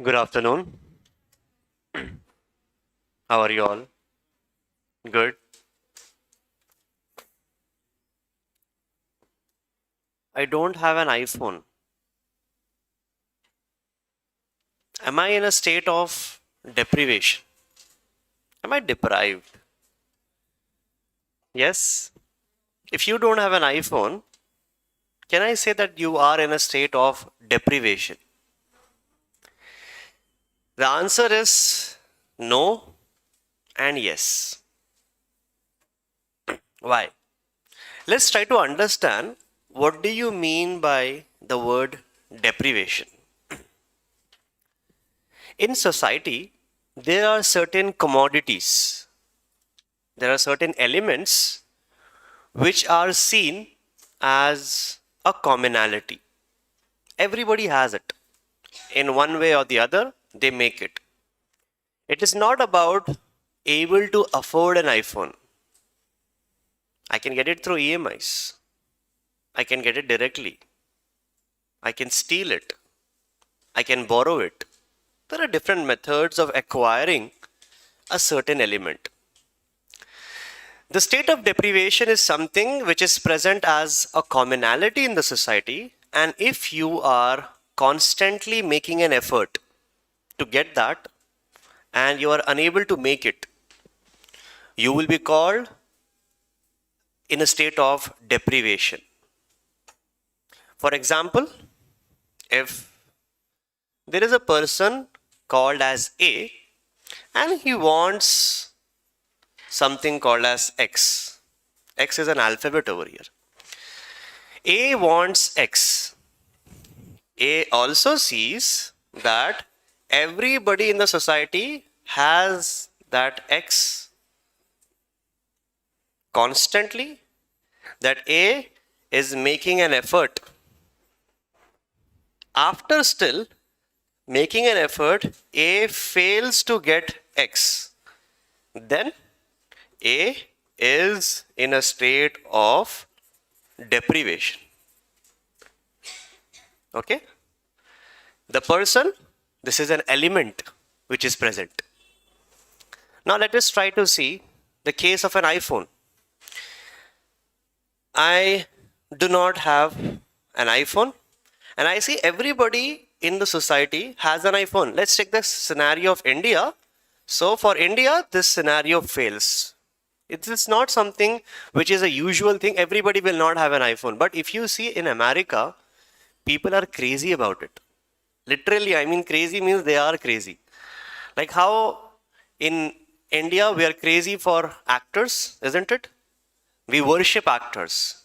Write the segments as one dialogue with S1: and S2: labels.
S1: Good afternoon. How are you all? Good. I don't have an iPhone. Am I in a state of deprivation? Am I deprived? Yes. If you don't have an iPhone, can I say that you are in a state of deprivation? The answer is no and yes. Why? Let's try to understand what do you mean by the word deprivation. In society, there are certain commodities, there are certain elements which are seen as a commonality. Everybody has it. In one way or the other, they make it. It is not about able to afford an iPhone. I can get it through EMIs. I can get it directly. I can steal it. I can borrow it. There are different methods of acquiring a certain element. The state of deprivation is something which is present as a commonality in the society, and if you are constantly making an effort to get that and you are unable to make it, you will be called in a state of deprivation. For example, if there is a person called as A and he wants something called as X. X is an alphabet over here. A wants X. A also sees that everybody in the society has that X constantly, that A is making an effort. After still making an effort, A fails to get X. Then A is in a state of deprivation. Okay? The person, this is an element which is present. Now let us try to see the case of an iPhone. I do not have an iPhone, and I see everybody in the society has an iPhone. Let's take the scenario of India. So for India, this scenario fails. It is not something which is a usual thing. Everybody will not have an iPhone. But if you see in America, people are crazy about it. Literally, I mean crazy means they are crazy. Like how in India we are crazy for actors, isn't it? We worship actors.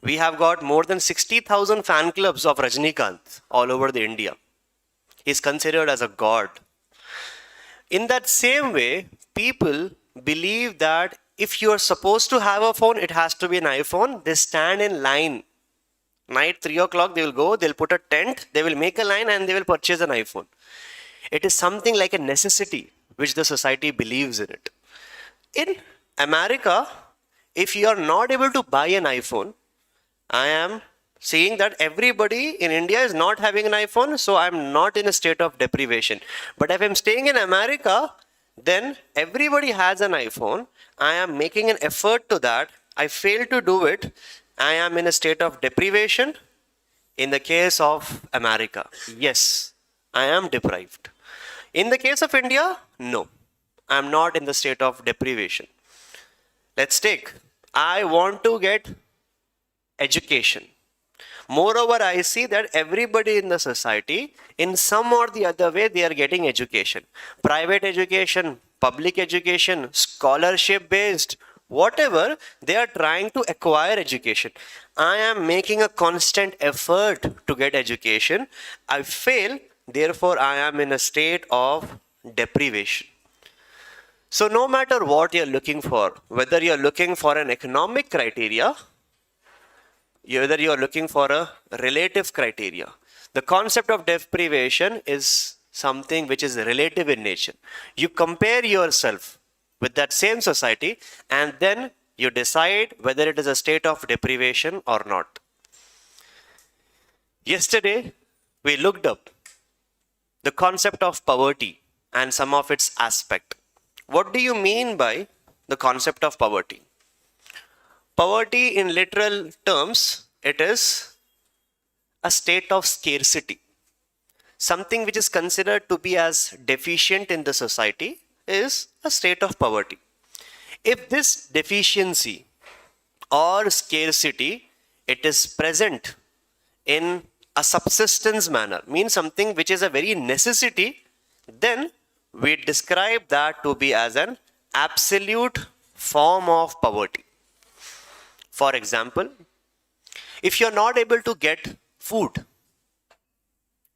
S1: We have got more than 60,000 fan clubs of Rajnikant all over the India. He is considered as a god. In that same way, people believe that if you are supposed to have a phone, it has to be an iPhone. They stand in line. Night 3 o'clock, they will go, they'll put a tent, they will make a line and they will purchase an iPhone. It is something like a necessity which the society believes in it. In America, if you are not able to buy an iPhone, I am saying that everybody in India is not having an iPhone, so I'm not in a state of deprivation. But if I'm staying in America, then everybody has an iPhone. I am making an effort to that. I fail to do it. I am in a state of deprivation. In the case of America, yes, I am deprived. In the case of India, no, I am not in the state of deprivation. Let's take, I want to get education. Moreover, I see that everybody in the society, in some or the other way, they are getting education. Private education, public education, scholarship based, whatever, they are trying to acquire education. I am making a constant effort to get education. I fail, therefore I am in a state of deprivation. So no matter what you're looking for, whether you're looking for an economic criteria, whether you're looking for a relative criteria, the concept of deprivation is something which is relative in nature. You compare yourself with that same society and then you decide whether it is a state of deprivation or not. Yesterday, we looked up the concept of poverty and some of its aspect. What do you mean by the concept of poverty? Poverty in literal terms, it is a state of scarcity. Something which is considered to be as deficient in the society is a state of poverty. If this deficiency or scarcity, it is present in a subsistence manner, means something which is a very necessity, then we describe that to be as an absolute form of poverty. For example, if you're not able to get food,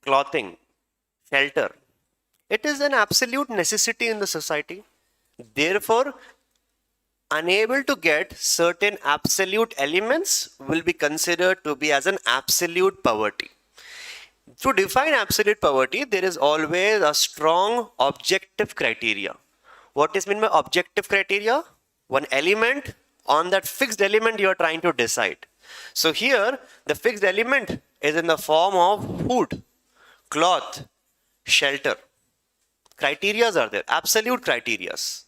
S1: clothing, shelter, it is an absolute necessity in the society. Therefore, unable to get certain absolute elements will be considered to be as an absolute poverty. To define absolute poverty, there is always a strong objective criteria. What is meant by objective criteria? One element, on that fixed element you are trying to decide. So here, the fixed element is in the form of food, cloth, shelter. Criterias are there, absolute criterias.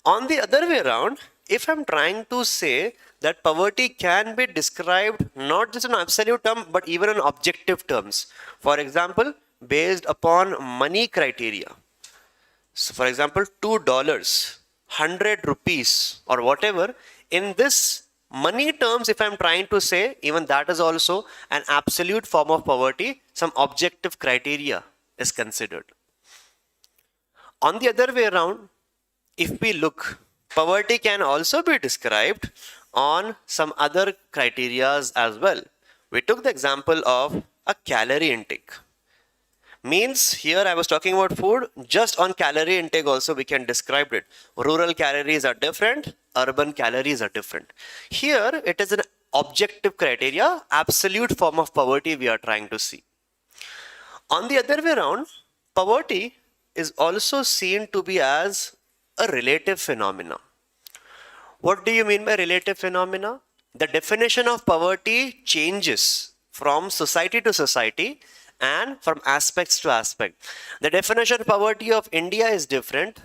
S1: On the other way around, if I'm trying to say that poverty can be described not just in absolute term, but even in objective terms. For example, based upon money criteria. So for example, $2, 100 rupees or whatever, in this money terms, if I'm trying to say, even that is also an absolute form of poverty, some objective criteria is considered. On the other way around, if we look, poverty can also be described on some other criterias as well. We took the example of a calorie intake. Means here I was talking about food, just on calorie intake also we can describe it. Rural calories are different, urban calories are different. Here it is an objective criteria, absolute form of poverty we are trying to see. On the other way around, poverty is also seen to be as a relative phenomena. What do you mean by relative phenomena? The definition of poverty changes from society to society and from aspects to aspect. The definition of poverty of India is different.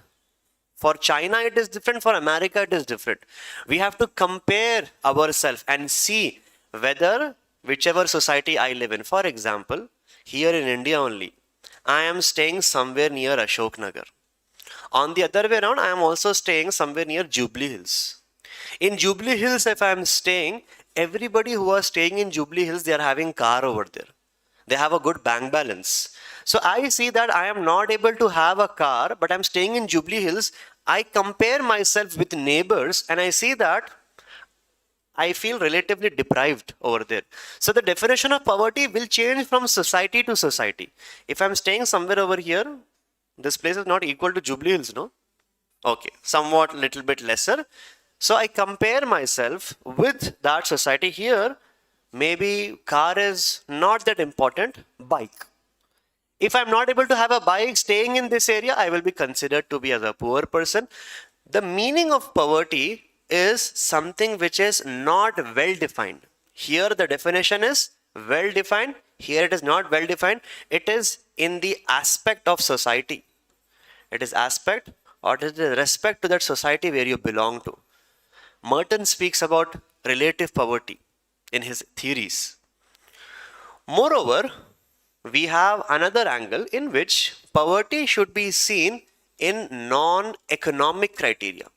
S1: For China it is different, for America it is different. We have to compare ourselves and see whether whichever society I live in. For example, here in India only, I am staying somewhere near Ashok Nagar. On the other way around, I am also staying somewhere near Jubilee Hills. In Jubilee Hills, if I am staying, everybody who are staying in Jubilee Hills, they are having car over there. They have a good bank balance. So I see that I am not able to have a car, but I'm staying in Jubilee Hills. I compare myself with neighbors and I see that I feel relatively deprived over there. So the definition of poverty will change from society to society. If I'm staying somewhere over here, this place is not equal to Jubilee Hills, no? Okay, somewhat little bit lesser. So I compare myself with that society here. Maybe car is not that important, bike. If I'm not able to have a bike staying in this area, I will be considered to be as a poor person. The meaning of poverty is something which is not well defined. Here the definition is well defined. Here it is not well defined. It is in the aspect of society. It is aspect or it is respect to that society where you belong to. Merton speaks about relative poverty in his theories. Moreover, we have another angle in which poverty should be seen in non-economic criteria,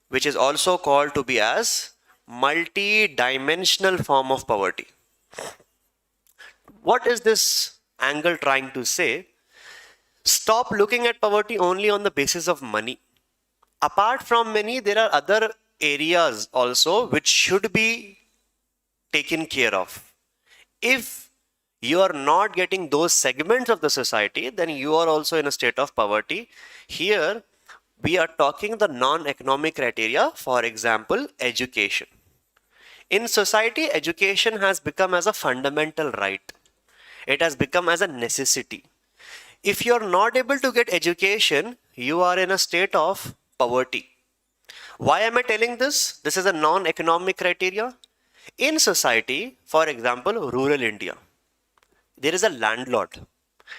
S1: which is also called to be as multi-dimensional form of poverty. What is this angle trying to say? Stop looking at poverty only on the basis of money. Apart from money, there are other areas also which should be taken care of. If you are not getting those segments of the society, then you are also in a state of poverty. Here, we are talking the non-economic criteria, for example, education. In society, education has become as a fundamental right. It has become as a necessity. If you are not able to get education, you are in a state of poverty. Why am I telling this? This is a non-economic criteria. In society, for example, rural India, there is a landlord.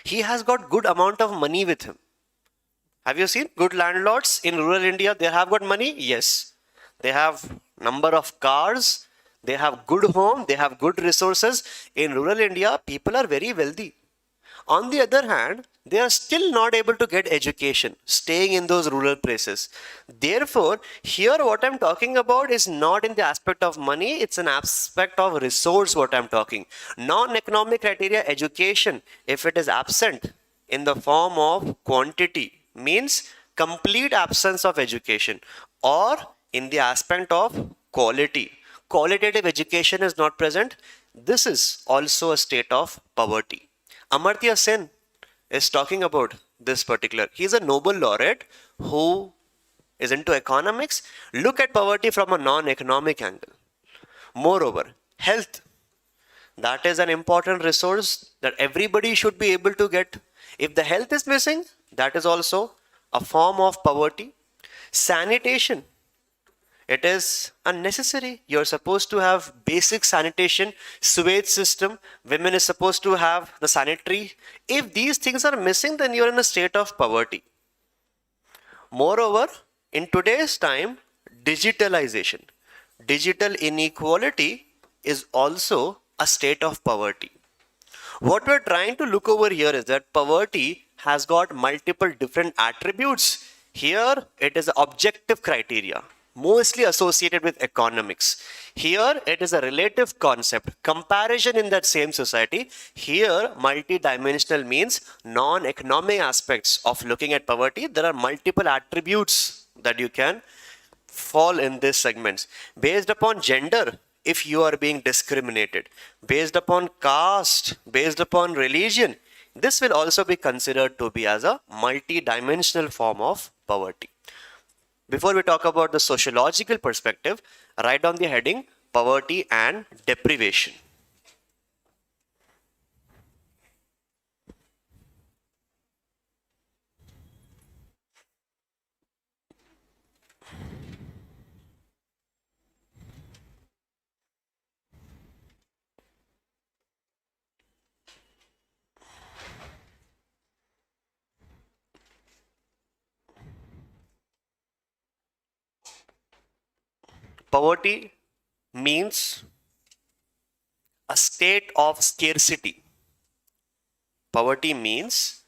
S1: He has got good amount of money with him. Have you seen good landlords in rural India? They have got money. Yes, they have number of cars. They have good home. They have good resources. In rural India, people are very wealthy. On the other hand, they are still not able to get education, staying in those rural places. Therefore, here what I'm talking about is not in the aspect of money, it's an aspect of resource what I'm talking. Non-economic criteria education, if it is absent in the form of quantity, means complete absence of education, or in the aspect of quality. Qualitative education is not present. This is also a state of poverty. Amartya Sen is talking about this particular. He's a Nobel laureate who is into economics. Look at poverty from a non-economic angle. Moreover, health. That is an important resource that everybody should be able to get. If the health is missing, that is also a form of poverty. Sanitation. It is unnecessary. You're supposed to have basic sanitation, sewage system. Women is supposed to have the sanitary. If these things are missing, then you're in a state of poverty. Moreover, in today's time, digitalization, digital inequality is also a state of poverty. What we're trying to look over here is that poverty has got multiple different attributes. Here, it is objective criteria, mostly associated with economics. Here, it is a relative concept, comparison in that same society. Here, multidimensional means non-economic aspects of looking at poverty. There are multiple attributes that you can fall in these segments. Based upon gender, if you are being discriminated, based upon caste, based upon religion, this will also be considered to be as a multi-dimensional form of poverty. Before we talk about the sociological perspective, write down the heading poverty and deprivation. Poverty means a state of scarcity. Poverty means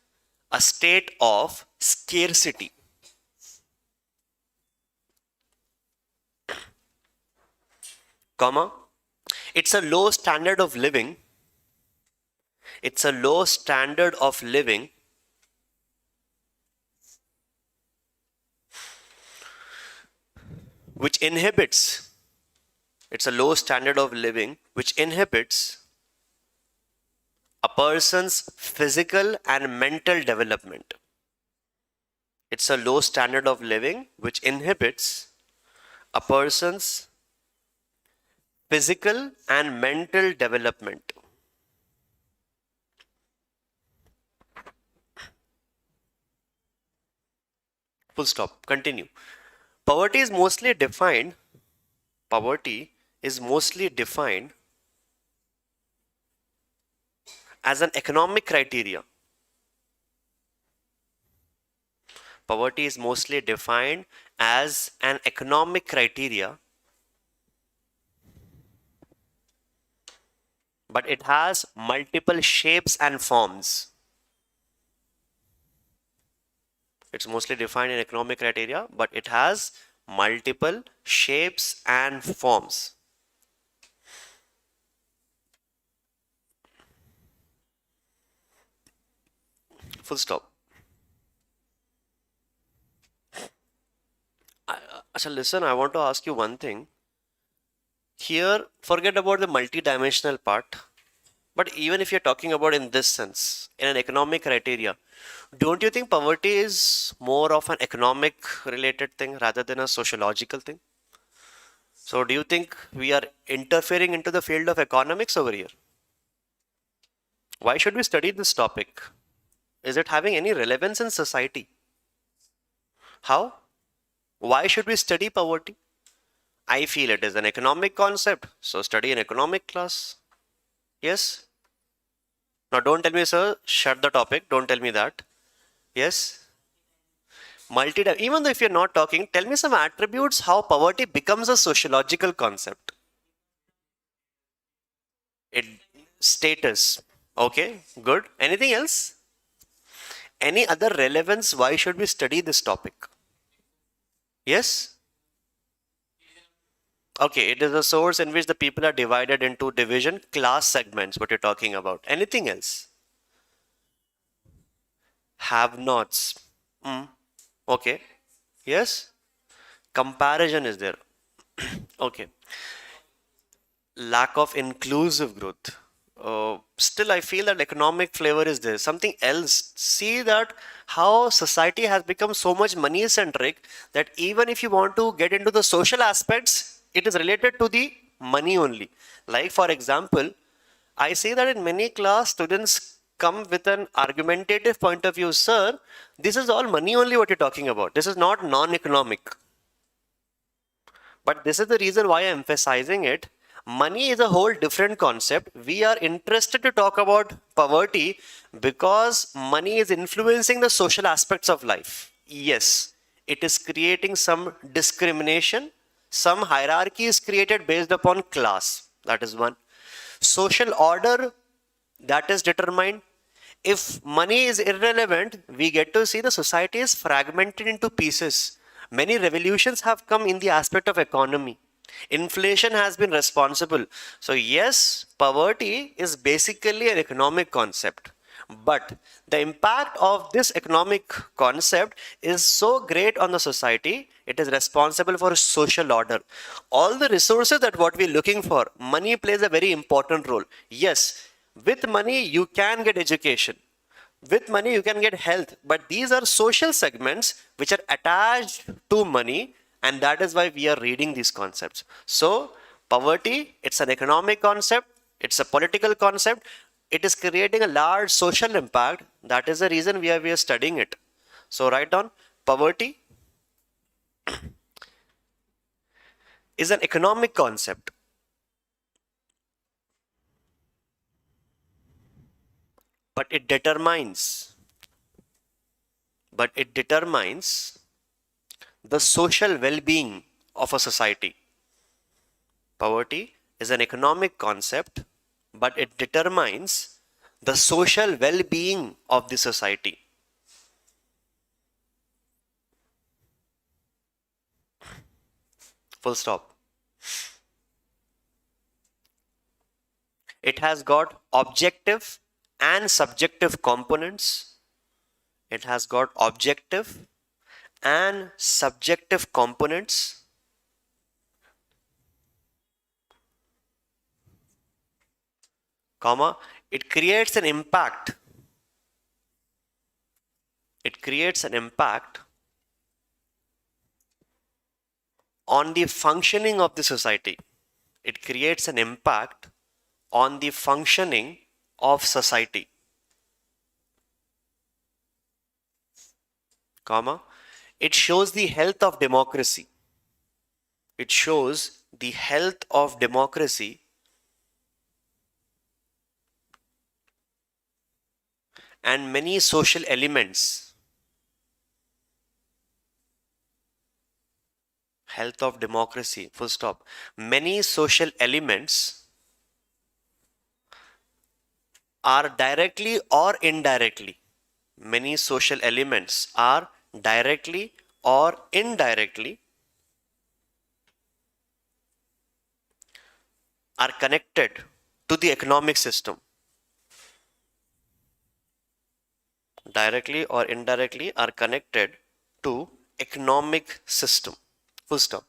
S1: a state of scarcity. Comma. It's a low standard of living. It's a low standard of living which inhibits, it's a low standard of living which inhibits a person's physical and mental development. It's a low standard of living which inhibits a person's physical and mental development. Full stop. Continue. Poverty is mostly defined. Poverty is mostly defined as an economic criteria. Poverty is mostly defined as an economic criteria, but it has multiple shapes and forms. It's mostly defined in economic criteria, but it has multiple shapes and forms. Full stop. Listen, I want to ask you one thing. Here, forget about the multi-dimensional part. But even if you're talking about in this sense, in an economic criteria, don't you think poverty is more of an economic related thing rather than a sociological thing? So do you think we are interfering into the field of economics over here? Why should we study this topic? Is it having any relevance in society? How? Why should we study poverty? I feel it is an economic concept, so study an economic class. Yes? Now don't tell me, sir, shut the topic. Don't tell me that. Yes? Multi, even though if you're not talking, tell me some attributes how poverty becomes a sociological concept. It status. Okay, good. Anything else? Any other relevance? Why should we study this topic? Yes? Okay, it is a source in which the people are divided into division, class segments, what you're talking about. Anything else? Have nots. Mm. Okay. Yes? Comparison is there. Okay. Lack of inclusive growth. Still, I feel that economic flavor is there. Something else. See that how society has become so much money centric that even if you want to get into the social aspects, it is related to the money only. Like, for example, I say that in many class, students come with an argumentative point of view. Sir, this is all money only what you're talking about. This is not non-economic. But this is the reason why I'm emphasizing it. Money is a whole different concept. We are interested to talk about poverty because money is influencing the social aspects of life. Yes, it is creating some discrimination. Some hierarchy is created based upon class. That is one. Social order that is determined. If money is irrelevant, we get to see the society is fragmented into pieces. Many revolutions have come in the aspect of economy. Inflation has been responsible. So yes, poverty is basically an economic concept. But the impact of this economic concept is so great on the society, it is responsible for social order. All the resources that what we're looking for, money plays a very important role. Yes, with money you can get education. With money you can get health, but these are social segments which are attached to money, and that is why we are reading these concepts. So poverty, it's an economic concept, it's a political concept, it is creating a large social impact. That is the reason we are studying it. So write down, poverty is an economic concept, but it determines the social well-being of a society. Poverty is an economic concept, but it determines the social well-being of the society. Full stop. It has got objective and subjective components. It has got objective and subjective components. Comma, it creates an impact. It creates an impact on the functioning of the society. It creates an impact on the functioning of society. Comma, it shows the health of democracy. It shows the health of democracy and many social elements. Health of democracy, full stop. Many social elements are directly or indirectly. Many social elements are directly or indirectly are connected to the economic system. Directly or indirectly are connected to economic system. Full stop.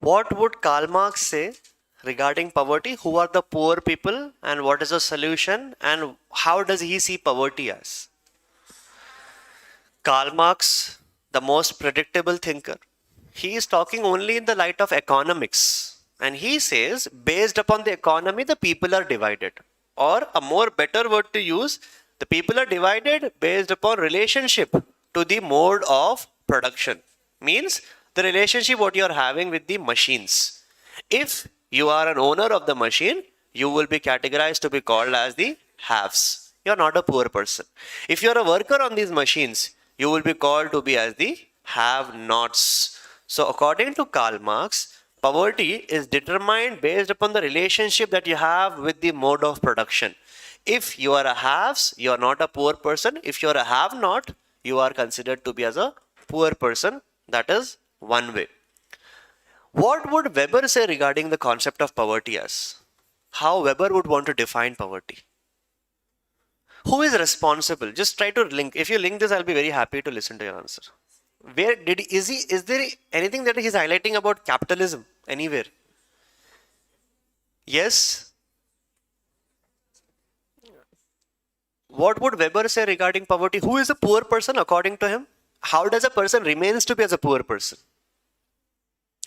S1: What would Karl Marx say regarding poverty? Who are the poor people and what is the solution and how does he see poverty as? Karl Marx, the most predictable thinker, he is talking only in the light of economics. And he says, based upon the economy, the people are divided. Or a more better word to use, the people are divided based upon relationship to the mode of production. Means the relationship what you are having with the machines. If you are an owner of the machine, you will be categorized to be called as the haves. You are not a poor person. If you are a worker on these machines, you will be called to be as the have-nots. So according to Karl Marx, poverty is determined based upon the relationship that you have with the mode of production. If you are a haves, you are not a poor person. If you are a have-not, you are considered to be as a poor person. That is one way. What would Weber say regarding the concept of poverty as? How Weber would want to define poverty? Who is responsible? Just try to link. If you link this, I'll be very happy to listen to your answer. Is there anything that he's highlighting about capitalism anywhere? Yes. What would Weber say regarding poverty? Who is a poor person according to him? How does a person remains to be as a poor person?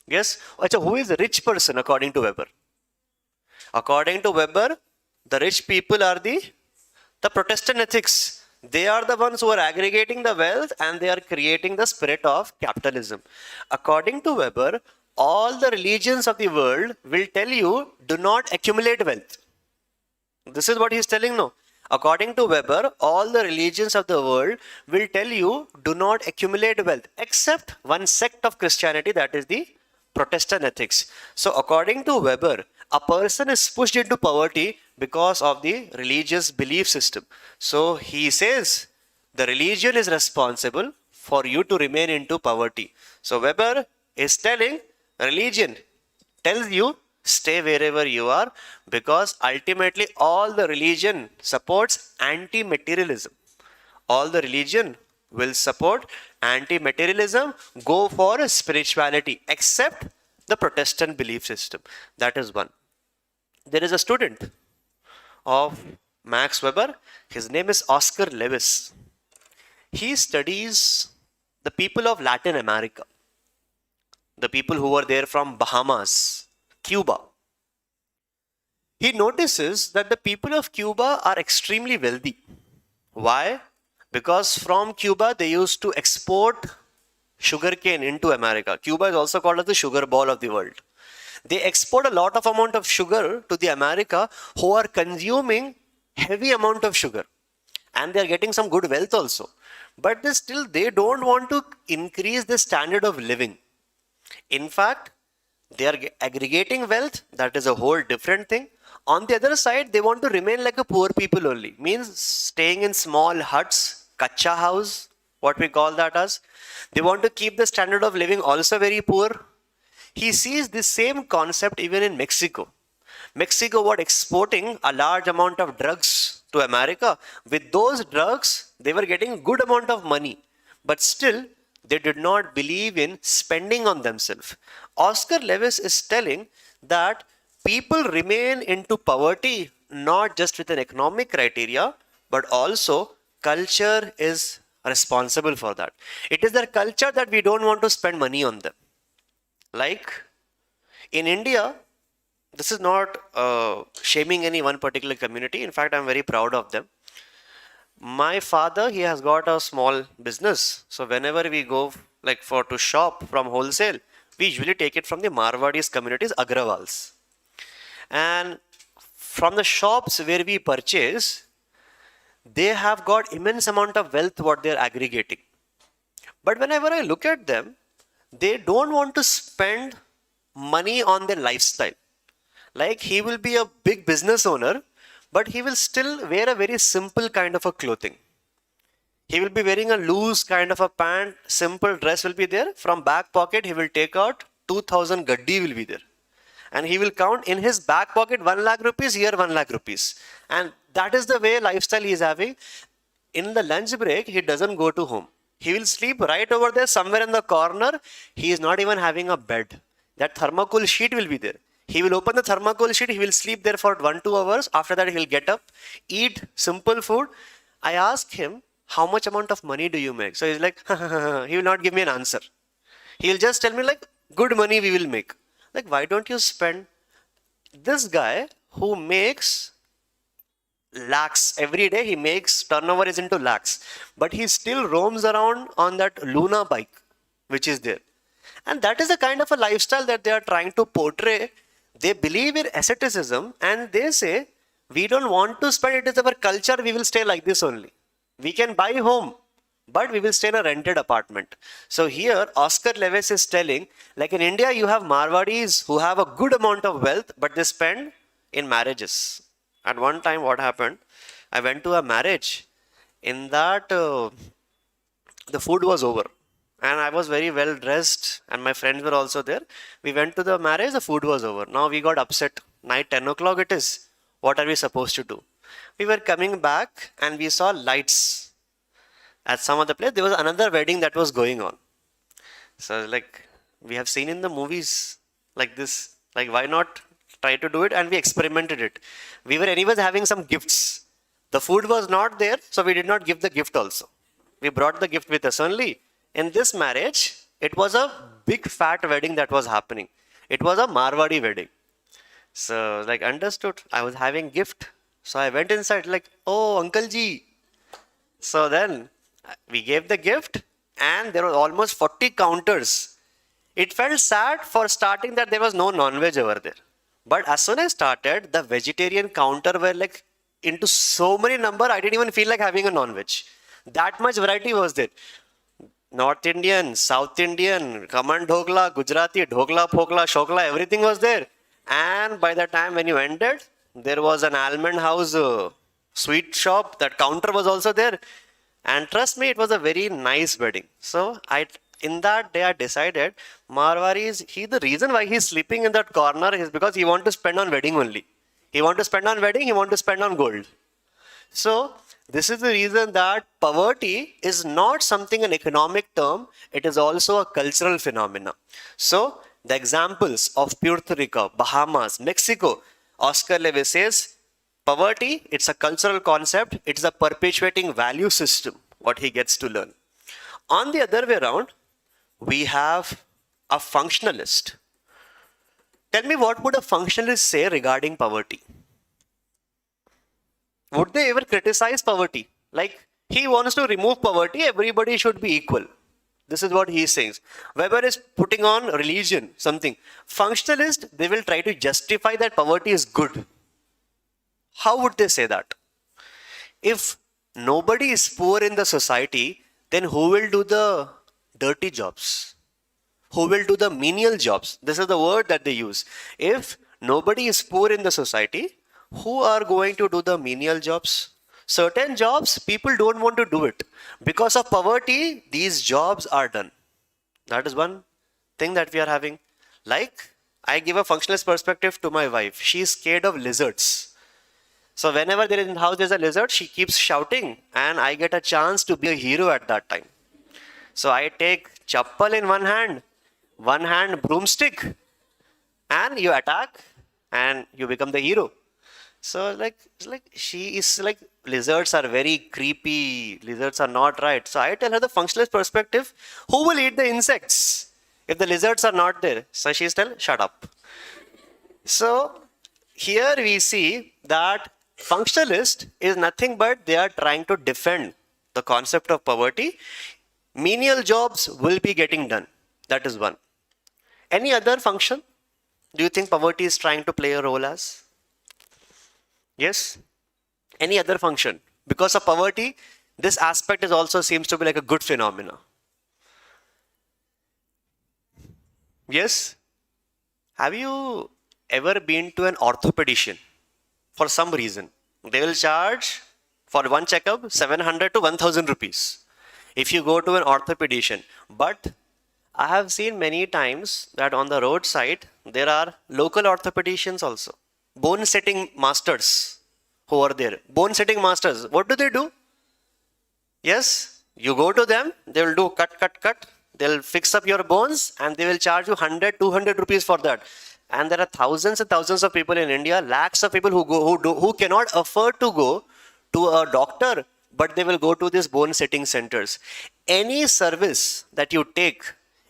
S1: Yes. Achha, who is a rich person according to Weber? According to Weber, the rich people are the Protestant ethics. They are the ones who are aggregating the wealth and they are creating the spirit of capitalism. According to Weber, all the religions of the world will tell you, do not accumulate wealth. This is what he's telling now. According to Weber, all the religions of the world will tell you, do not accumulate wealth, except one sect of Christianity, that is the Protestant ethics. So according to Weber, a person is pushed into poverty because of the religious belief system. So he says the religion is responsible for you to remain into poverty. So Weber is telling religion tells you stay wherever you are, because ultimately all the religion supports anti-materialism. All the religion will support anti-materialism, go for spirituality, except the Protestant belief system. That is one. There is a student of Max Weber. His name is Oscar Lewis. He studies the people of Latin America, the people who were there from Bahamas, Cuba. He notices that the people of Cuba are extremely wealthy. Why? Because from Cuba they used to export sugarcane into America. Cuba is also called as the sugar ball of the world. They export a lot of amount of sugar to the America, who are consuming heavy amount of sugar, and they are getting some good wealth also. But they don't want to increase the standard of living. In fact, they are aggregating wealth. That is a whole different thing. On the other side, they want to remain like a poor people only. Means staying in small huts, kacha house, what we call that as. They want to keep the standard of living also very poor. He sees the same concept even in Mexico. Mexico was exporting a large amount of drugs to America. With those drugs, they were getting good amount of money. But still, they did not believe in spending on themselves. Oscar Lewis is telling that people remain into poverty not just with an economic criteria, but also culture is responsible for that. It is their culture that we don't want to spend money on them. Like in India, this is not shaming any one particular community. In fact, I'm very proud of them. My father, he has got a small business. So whenever we go to shop from wholesale, we usually take it from the Marwadis communities, Agrawals. And from the shops where we purchase, they have got immense amount of wealth what they're aggregating. But whenever I look at them, they don't want to spend money on their lifestyle. Like he will be a big business owner, but he will still wear a very simple kind of a clothing. He will be wearing a loose kind of a pant, simple dress will be there. From back pocket, he will take out 2000 gaddi will be there. And he will count in his back pocket 1 lakh rupees, here 1 lakh rupees. And that is the way lifestyle he is having. In the lunch break, he doesn't go to home. He will sleep right over there somewhere in the corner. He is not even having a bed. That thermocol sheet will be there. He will open the thermocol sheet. He will sleep there for 1-2 hours. After that, he will get up, eat simple food. I ask him, how much amount of money do you make? So he's like, he will not give me an answer. He will just tell me like, good money we will make. Like, why don't you spend? This guy who makes lakhs every day, he makes turnover is into lakhs, but he still roams around on that Luna bike which is there. And that is the kind of a lifestyle that they are trying to portray. They believe in asceticism and they say we don't want to spend, it is our culture, we will stay like this only. We can buy home, but we will stay in a rented apartment. So here Oscar Lewis is telling, like in India you have Marwadis who have a good amount of wealth, but they spend in marriages. At one time what happened, I went to a marriage. In that the food was over and I was very well dressed and my friends were also there. We went to the marriage, the food was over. Now we got upset. Night 10 o'clock it is. What are we supposed to do? We were coming back and we saw lights at some other place. There was another wedding that was going on. So like we have seen in the movies like this, like why not try to do it? And we experimented it. We were anyways having some gifts. The food was not there, so we did not give the gift also. We brought the gift with us only. In this marriage, it was a big fat wedding that was happening. It was a Marwadi wedding. So like understood, I was having gift. So I went inside like, oh, Uncle Ji. So then we gave the gift and there were almost 40 counters. It felt sad for starting that there was no non-veg over there. But as soon as I started, the vegetarian counter were like into so many number, I didn't even feel like having a non-veg. That much variety was there. North Indian, South Indian, Khaman Dhokla, Gujarati, Dhokla, Phokla, Shokla, everything was there. And by the time when you ended, there was an almond house sweet shop. That counter was also there. And trust me, it was a very nice wedding. So in that day I decided the reason why he's sleeping in that corner is because he want to spend on wedding only. He want to spend on wedding, he want to spend on gold. So this is the reason that poverty is not something an economic term, it is also a cultural phenomena. So the examples of Puerto Rico, Bahamas, Mexico, Oscar Lewis says poverty, it's a cultural concept, it's a perpetuating value system, what he gets to learn. On the other way around, we have a functionalist. Tell me, what would a functionalist say regarding poverty? Would they ever criticize poverty? Like, he wants to remove poverty, everybody should be equal. This is what he is saying. Weber is putting on religion, something. Functionalist, they will try to justify that poverty is good. How would they say that? If nobody is poor in the society, then who will do the dirty jobs? Who will do the menial jobs? This is the word that they use. If nobody is poor in the society, who are going to do the menial jobs? Certain jobs, people don't want to do it. Because of poverty, these jobs are done. That is one thing that we are having. Like, I give a functionalist perspective to my wife. She is scared of lizards. So whenever there is in the house there's a lizard, she keeps shouting and I get a chance to be a hero at that time. So I take chappal in one hand broomstick, and you attack and you become the hero. So she is like, lizards are very creepy, lizards are not right. So I tell her the functionalist perspective, who will eat the insects if the lizards are not there? So she's tell, shut up. So here we see that functionalist is nothing but they are trying to defend the concept of poverty. Menial jobs will be getting done. That is one. Any other function? Do you think poverty is trying to play a role as? Yes? Any other function? Because of poverty, this aspect is also seems to be like a good phenomena. Yes? Have you ever been to an orthopedician? For some reason, they will charge for one checkup 700 to 1000 rupees if you go to an orthopedician. But I have seen many times that on the roadside there are local orthopedicians also, bone setting masters who are there. Bone setting masters, what do? Yes, you go to them, they will do cut. They'll fix up your bones and they will charge you 100, 200 rupees for that. And there are thousands and thousands of people in India, lakhs of people who cannot afford to go to a doctor, but they will go to these bone setting centers. Any service that you take,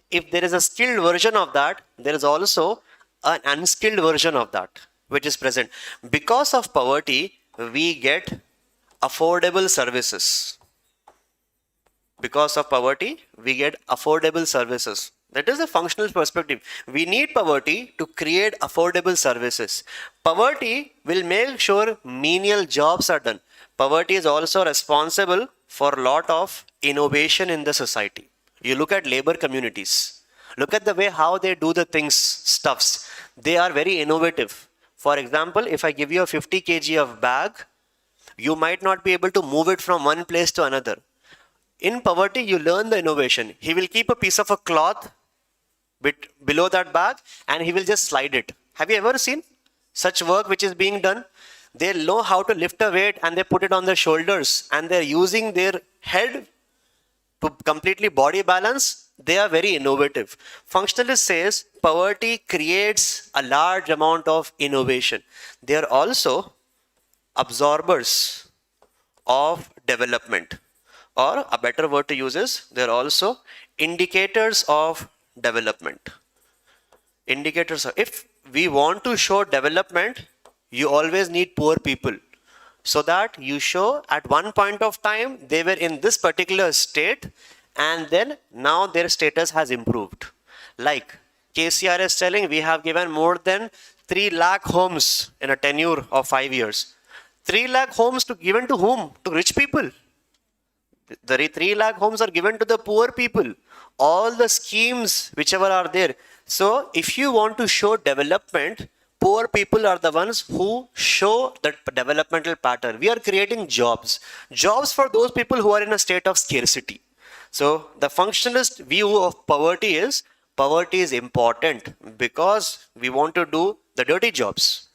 S1: if there is a skilled version of that, there is also an unskilled version of that, which is present. Because of poverty, we get affordable services. Because of poverty, we get affordable services. That is a functional perspective. We need poverty to create affordable services. Poverty will make sure menial jobs are done. Poverty is also responsible for a lot of innovation in the society. You look at labor communities. Look at the way how they do the things, stuffs. They are very innovative. For example, if I give you a 50 kg of bag, you might not be able to move it from one place to another. In poverty, you learn the innovation. He will keep a piece of a cloth below that bag and he will just slide it. Have you ever seen such work which is being done? They know how to lift a weight and they put it on their shoulders and they're using their head to completely body balance. They are very innovative. Functionalist says poverty creates a large amount of innovation. They are also absorbers of development, or a better word to use is they're also indicators of development. Indicators of, if we want to show development, you always need poor people, so that you show at one point of time they were in this particular state and then now their status has improved. Like KCR is telling, we have given more than 3 lakh homes in a tenure of 5 years. 3 lakh homes to given to whom? To rich people. The 3 lakh homes are given to the poor people. All the schemes, whichever are there. So if you want to show development, poor people are the ones who show that developmental pattern. We are creating jobs. Jobs for those people who are in a state of scarcity. So the functionalist view of poverty is important because we want to do the dirty jobs.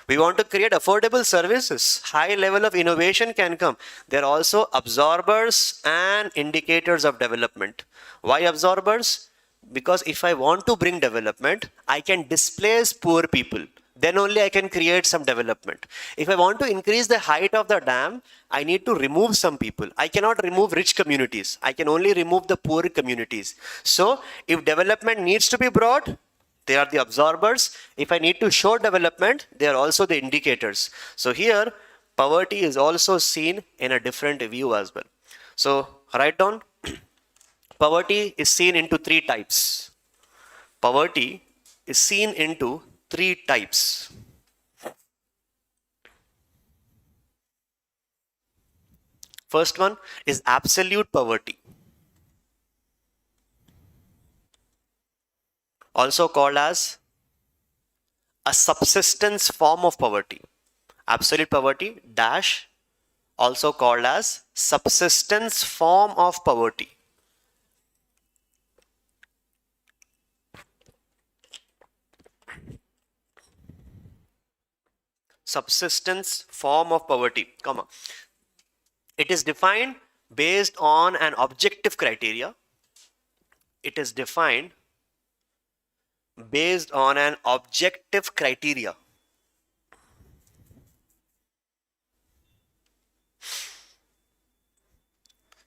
S1: We want to create affordable services. High level of innovation can come. They're also absorbers and indicators of development. Why absorbers? Because if I want to bring development, I can displace poor people. Then only I can create some development. If I want to increase the height of the dam, I need to remove some people. I cannot remove rich communities. I can only remove the poor communities. So if development needs to be brought, they are the absorbers. If I need to show development, they are also the indicators. So here, poverty is also seen in a different view as well. So write down, poverty is seen into 3 types. Poverty is seen into 3 types. First one is absolute poverty, also called as a subsistence form of poverty. Absolute poverty dash, also called as subsistence form of poverty. Subsistence form of poverty, comma. It is defined based on an objective criteria. It is defined based on an objective criteria.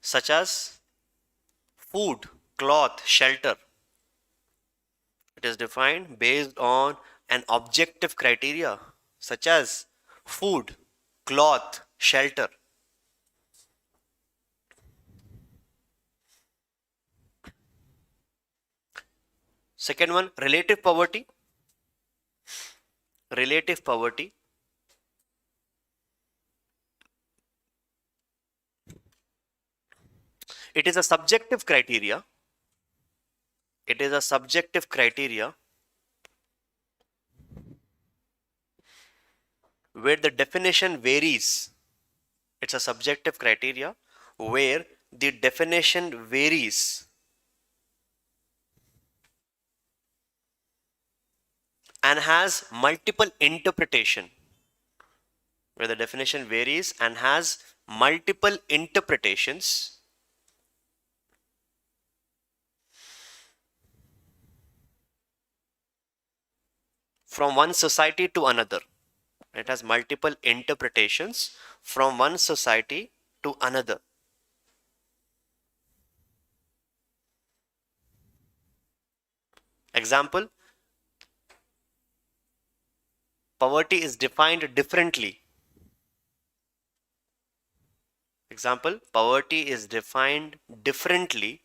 S1: Such as food, cloth, shelter. It is defined based on an objective criteria such as food, cloth, shelter. Second one, relative poverty. Relative poverty. It is a subjective criteria. It is a subjective criteria where the definition varies. It's a subjective criteria where the definition varies and has multiple interpretation. Where the definition varies and has multiple interpretations from one society to another. It has multiple interpretations from one society to another. Example, poverty is defined differently. Example, poverty is defined differently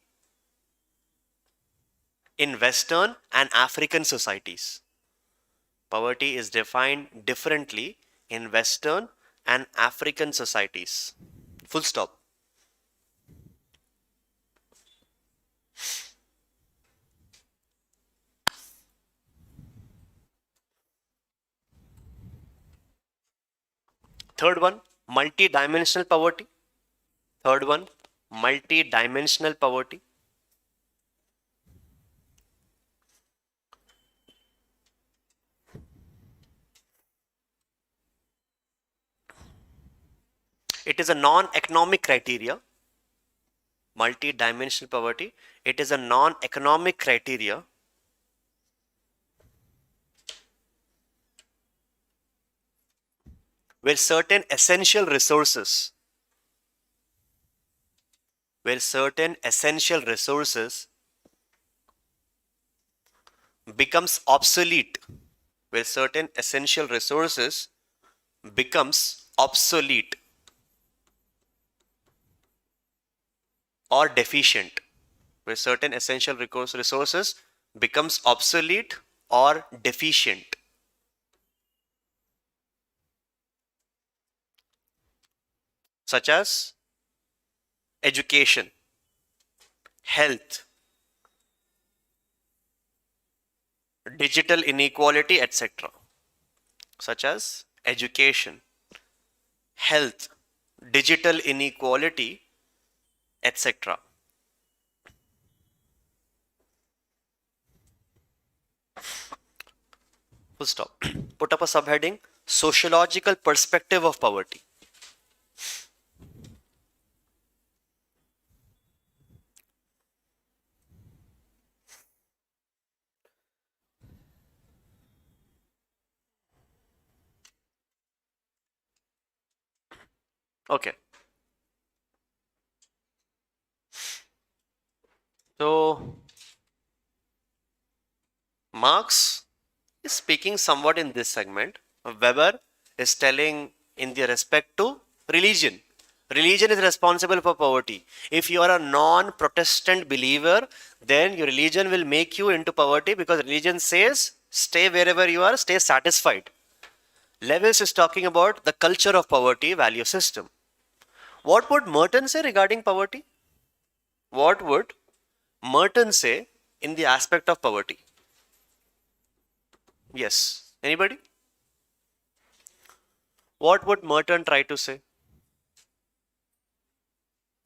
S1: in Western and African societies. Poverty is defined differently in Western and African societies. Full stop. Third one, multi-dimensional poverty. Third one, multi-dimensional poverty. It is a non-economic criteria. Multi-dimensional poverty. It is a non-economic criteria where certain essential resources becomes obsolete, where certain essential resources becomes obsolete or deficient, where certain essential resources becomes obsolete or deficient, such as education, health, digital inequality, etc. Such as education, health, digital inequality, etc. Full stop. Put up a subheading, sociological perspective of poverty. Okay. So Marx is speaking somewhat in this segment. Weber is telling in the respect to religion. Religion is responsible for poverty. If you are a non-Protestant believer, then your religion will make you into poverty because religion says stay wherever you are, stay satisfied. Lewis is talking about the culture of poverty value system. What would Merton say regarding poverty? What would Merton say in the aspect of poverty? Yes. Anybody? What would Merton try to say?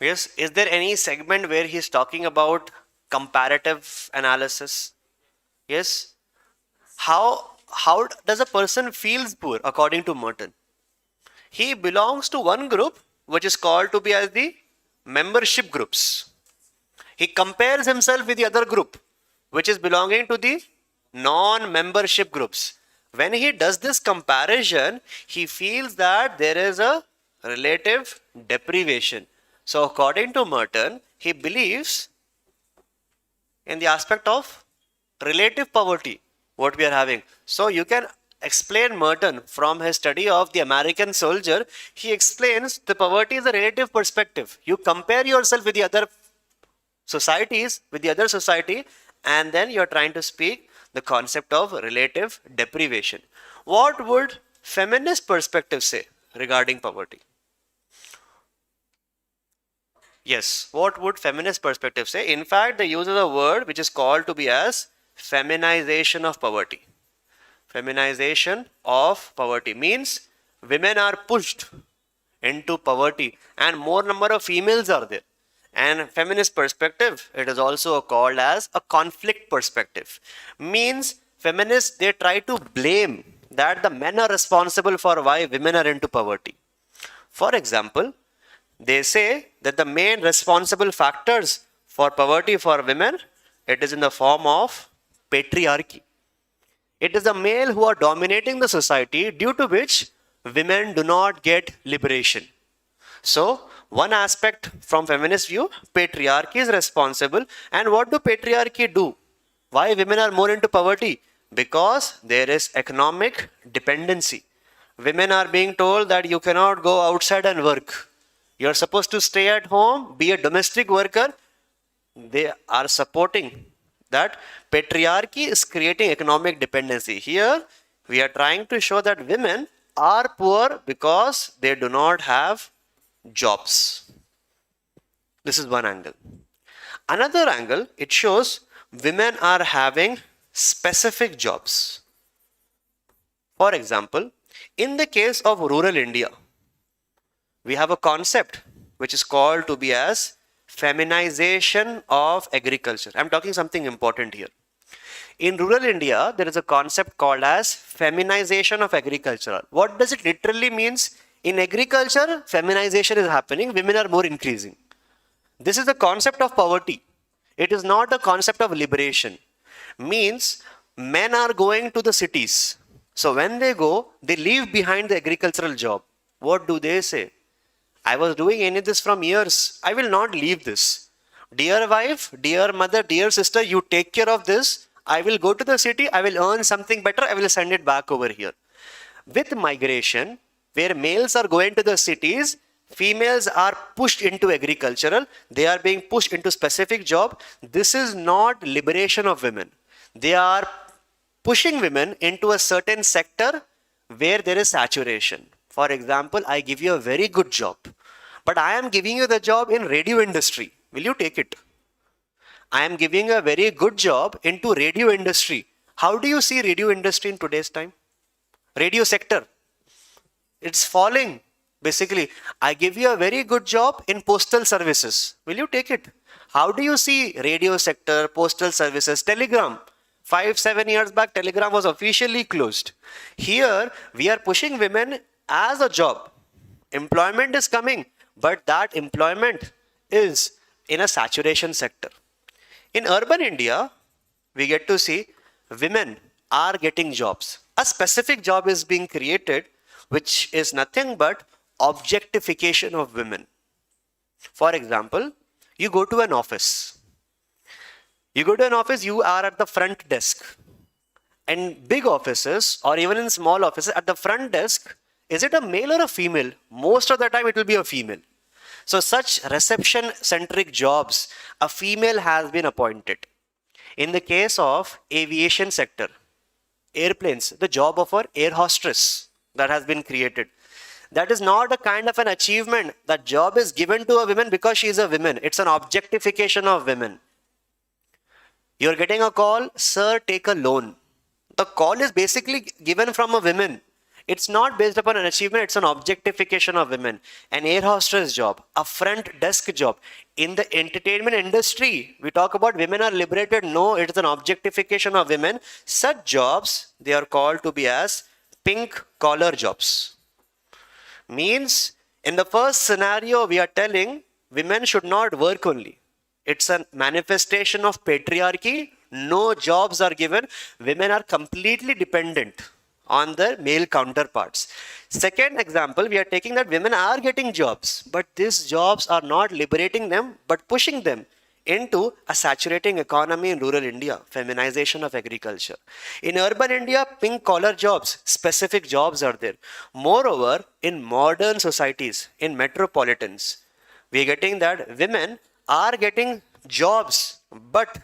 S1: Yes. Is there any segment where he's talking about comparative analysis? Yes. How does a person feels poor according to Merton? He belongs to one group which is called to be as the membership groups. He compares himself with the other group which is belonging to the non-membership groups. When he does this comparison, he feels that there is a relative deprivation. So according to Merton, he believes in the aspect of relative poverty, what we are having. So you can explain Merton from his study of the American soldier. He explains the poverty is a relative perspective. You compare yourself with the other societies, with the other society, and then you're trying to speak the concept of relative deprivation. What would feminist perspective say regarding poverty? Yes, what would feminist perspective say? In fact, they use a word which is called to be as feminization of poverty. Feminization of poverty means women are pushed into poverty and more number of females are there. And feminist perspective, it is also called as a conflict perspective. Means feminists, they try to blame that the men are responsible for why women are into poverty. For example, they say that the main responsible factors for poverty for women, it is in the form of patriarchy. It is the male who are dominating the society, due to which women do not get liberation. So, one aspect from feminist view, patriarchy is responsible. And what do patriarchy do? Why women are more into poverty? Because there is economic dependency. Women are being told that you cannot go outside and work. You're supposed to stay at home, be a domestic worker. They are supporting that patriarchy is creating economic dependency. Here, we are trying to show that women are poor because they do not have jobs. This is one angle. Another angle, it shows women are having specific jobs. For example, in the case of rural India, we have a concept which is called to be as feminization of agriculture. I'm talking something important here. In rural India, there is a concept called as feminization of agriculture. What does it literally means? In agriculture, feminization is happening, women are more increasing. This is the concept of poverty. It is not a concept of liberation. Means men are going to the cities. So when they go, they leave behind the agricultural job. What do they say? I was doing any of this from years. I will not leave this. Dear wife, dear mother, dear sister, you take care of this. I will go to the city. I will earn something better. I will send it back over here. With migration, where males are going to the cities, females are pushed into agricultural. They are being pushed into specific job. This is not liberation of women. They are pushing women into a certain sector where there is saturation. For example, I give you a very good job, but I am giving you the job in radio industry. Will you take it? I am giving a very good job into radio industry. How do you see radio industry in today's time? Radio sector. It's falling. Basically, I give you a very good job in postal services. Will you take it? How do you see radio sector, postal services, telegram? 5-7 years back, telegram was officially closed. Here, we are pushing women as a job. Employment is coming, but that employment is in a saturation sector. In urban India, we get to see women are getting jobs. A specific job is being created, which is nothing but objectification of women. For example, you go to an office. You go to an office, you are at the front desk. In big offices or even in small offices, at the front desk, is it a male or a female? Most of the time it will be a female. So such reception-centric jobs, a female has been appointed. In the case of aviation sector, airplanes, the job of an air hostess that has been created. That is not a kind of an achievement. That job is given to a woman because she is a woman. It's an objectification of women. You're getting a call, sir, take a loan. The call is basically given from a woman. It's not based upon an achievement, it's an objectification of women. An air hostess job, a front desk job. In the entertainment industry, we talk about women are liberated. No, it is an objectification of women. Such jobs, they are called to be as pink collar jobs. Means, in the first scenario, we are telling women should not work only. It's a manifestation of patriarchy. No jobs are given. Women are completely dependent on their male counterparts. Second example, we are taking that women are getting jobs, but these jobs are not liberating them, but pushing them into a saturating economy in rural India, feminization of agriculture. In urban India, pink collar jobs, specific jobs are there. Moreover, in modern societies, in metropolitans, we are getting that women are getting jobs, but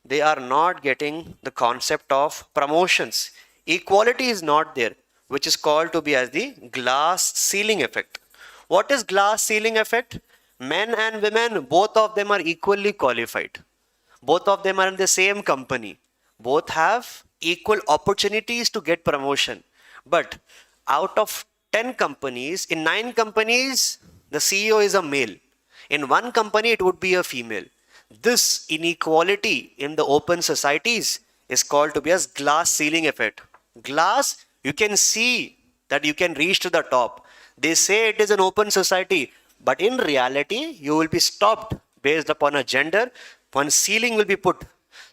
S1: they are not getting the concept of promotions. Equality is not there, which is called to be as the glass ceiling effect. What is glass ceiling effect? Men and women, both of them are equally qualified. Both of them are in the same company. Both have equal opportunities to get promotion. But out of 10 companies, in 9 companies, the CEO is a male. In one company, it would be a female. This inequality in the open societies is called to be as glass ceiling effect. Glass, you can see that you can reach to the top. They say it is an open society, but in reality, you will be stopped based upon a gender. One ceiling will be put.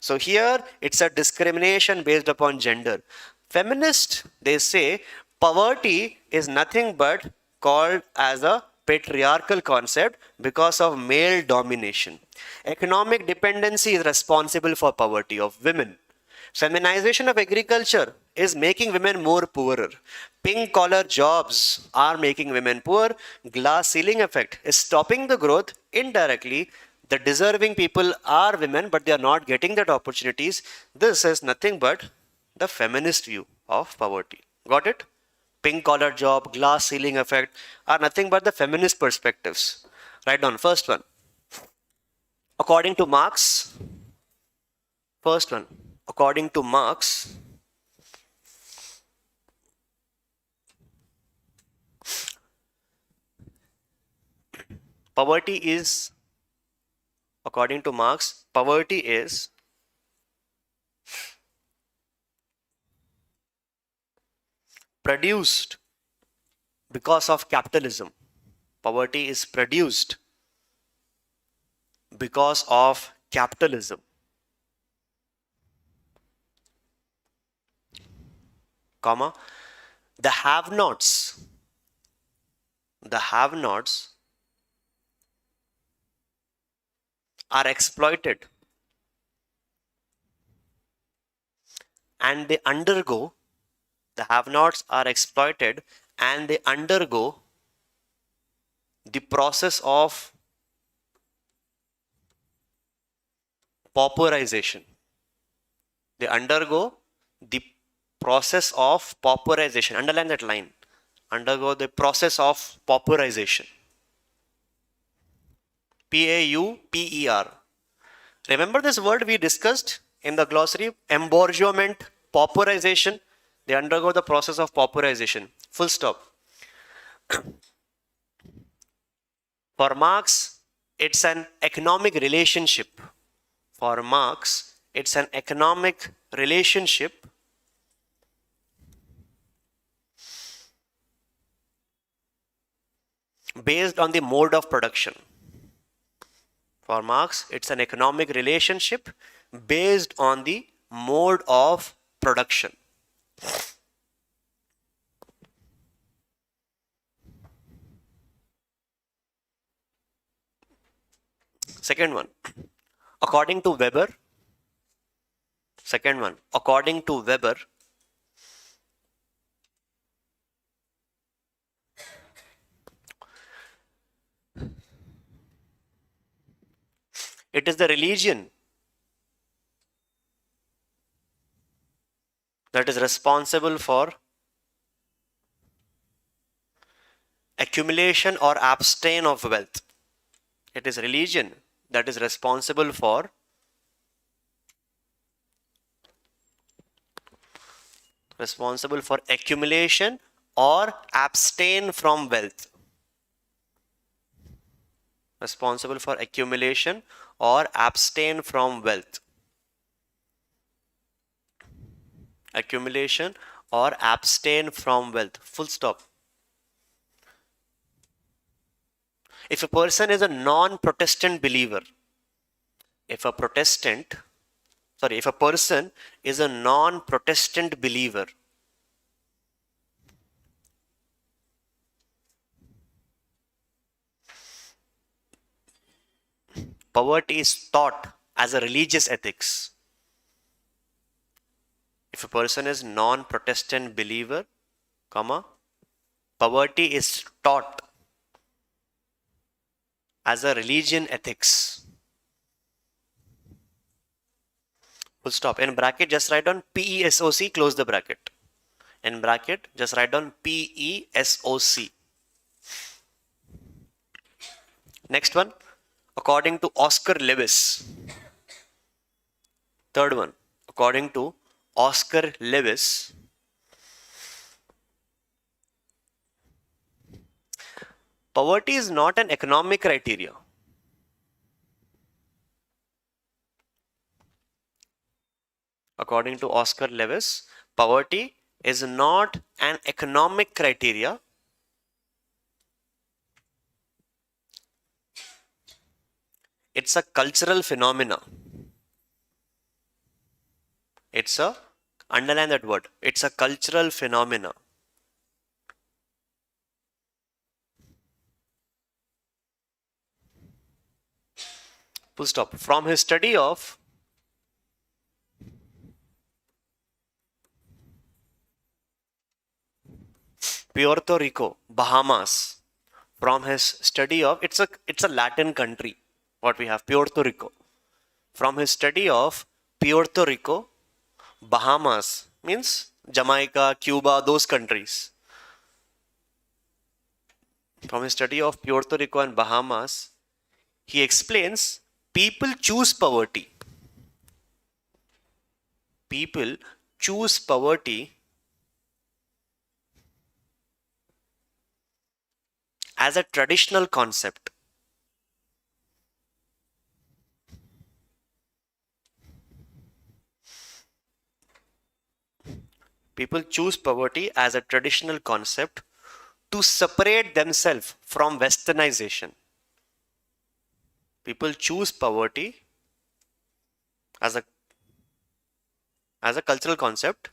S1: So here, it's a discrimination based upon gender. Feminists, they say poverty is nothing but called as a patriarchal concept because of male domination. Economic dependency is responsible for poverty of women. Feminization of agriculture is making women more poorer. Pink collar jobs are making women poor. Glass ceiling effect is stopping the growth indirectly. The deserving people are women, but they are not getting that opportunities. This is nothing but the feminist view of poverty. Got it? Pink collar job, glass ceiling effect are nothing but the feminist perspectives. Write down first one. According to Marx, first one. According to Marx, poverty is, according to Marx, poverty is produced because of capitalism. Poverty is produced because of capitalism, comma, the have-nots are exploited and they undergo, the have-nots are exploited and they undergo the process of pauperization. They undergo the process of pauperization. Underline that line. Undergo the process of pauperization. P-A-U-P-E-R. Remember this word we discussed in the glossary? Embourgeoisement, pauperization. They undergo the process of pauperization. Full stop. For Marx, it's an economic relationship. For Marx, it's an economic relationship based on the mode of production. For Marx, it's an economic relationship based on the mode of production. Second one, according to Weber, it is the religion that is responsible for accumulation or abstain of wealth. It is religion that is responsible for accumulation or abstain from wealth. Responsible for accumulation or abstain from wealth. Accumulation or abstain from wealth. Full stop. If a person is a non-Protestant believer, if a person is a non-Protestant believer, poverty is taught as a religious ethics. If a person is non-Protestant believer, comma, poverty is taught as a religion ethics. Full stop. In bracket, just write down PESOC, close the bracket. In bracket, just write down PESOC. Next one, according to Oscar Lewis. Third one, according to Oscar Lewis, poverty is not an economic criteria. According to Oscar Lewis, poverty is not an economic criteria. It's a cultural phenomena. Underline that word. It's a cultural phenomena. Full stop. From his study of Puerto Rico, Bahamas, from his study of it's a Latin country. What we have, Puerto Rico. From his study of Puerto Rico, Bahamas means Jamaica, Cuba, those countries. From his study of Puerto Rico and Bahamas, he explains people choose poverty. People choose poverty as a traditional concept. People choose poverty as a traditional concept to separate themselves from westernization. People choose poverty as a cultural concept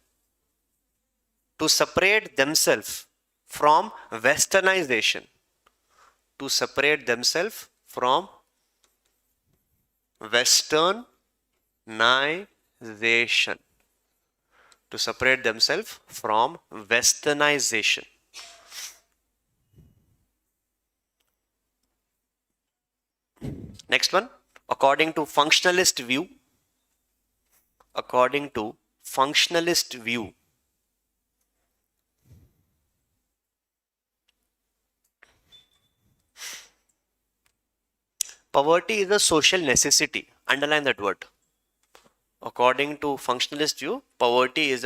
S1: to separate themselves from westernization. To separate themselves from westernization. To separate themselves from westernization. Next one, according to functionalist view, poverty is a social necessity. Underline that word. According to functionalist view, poverty is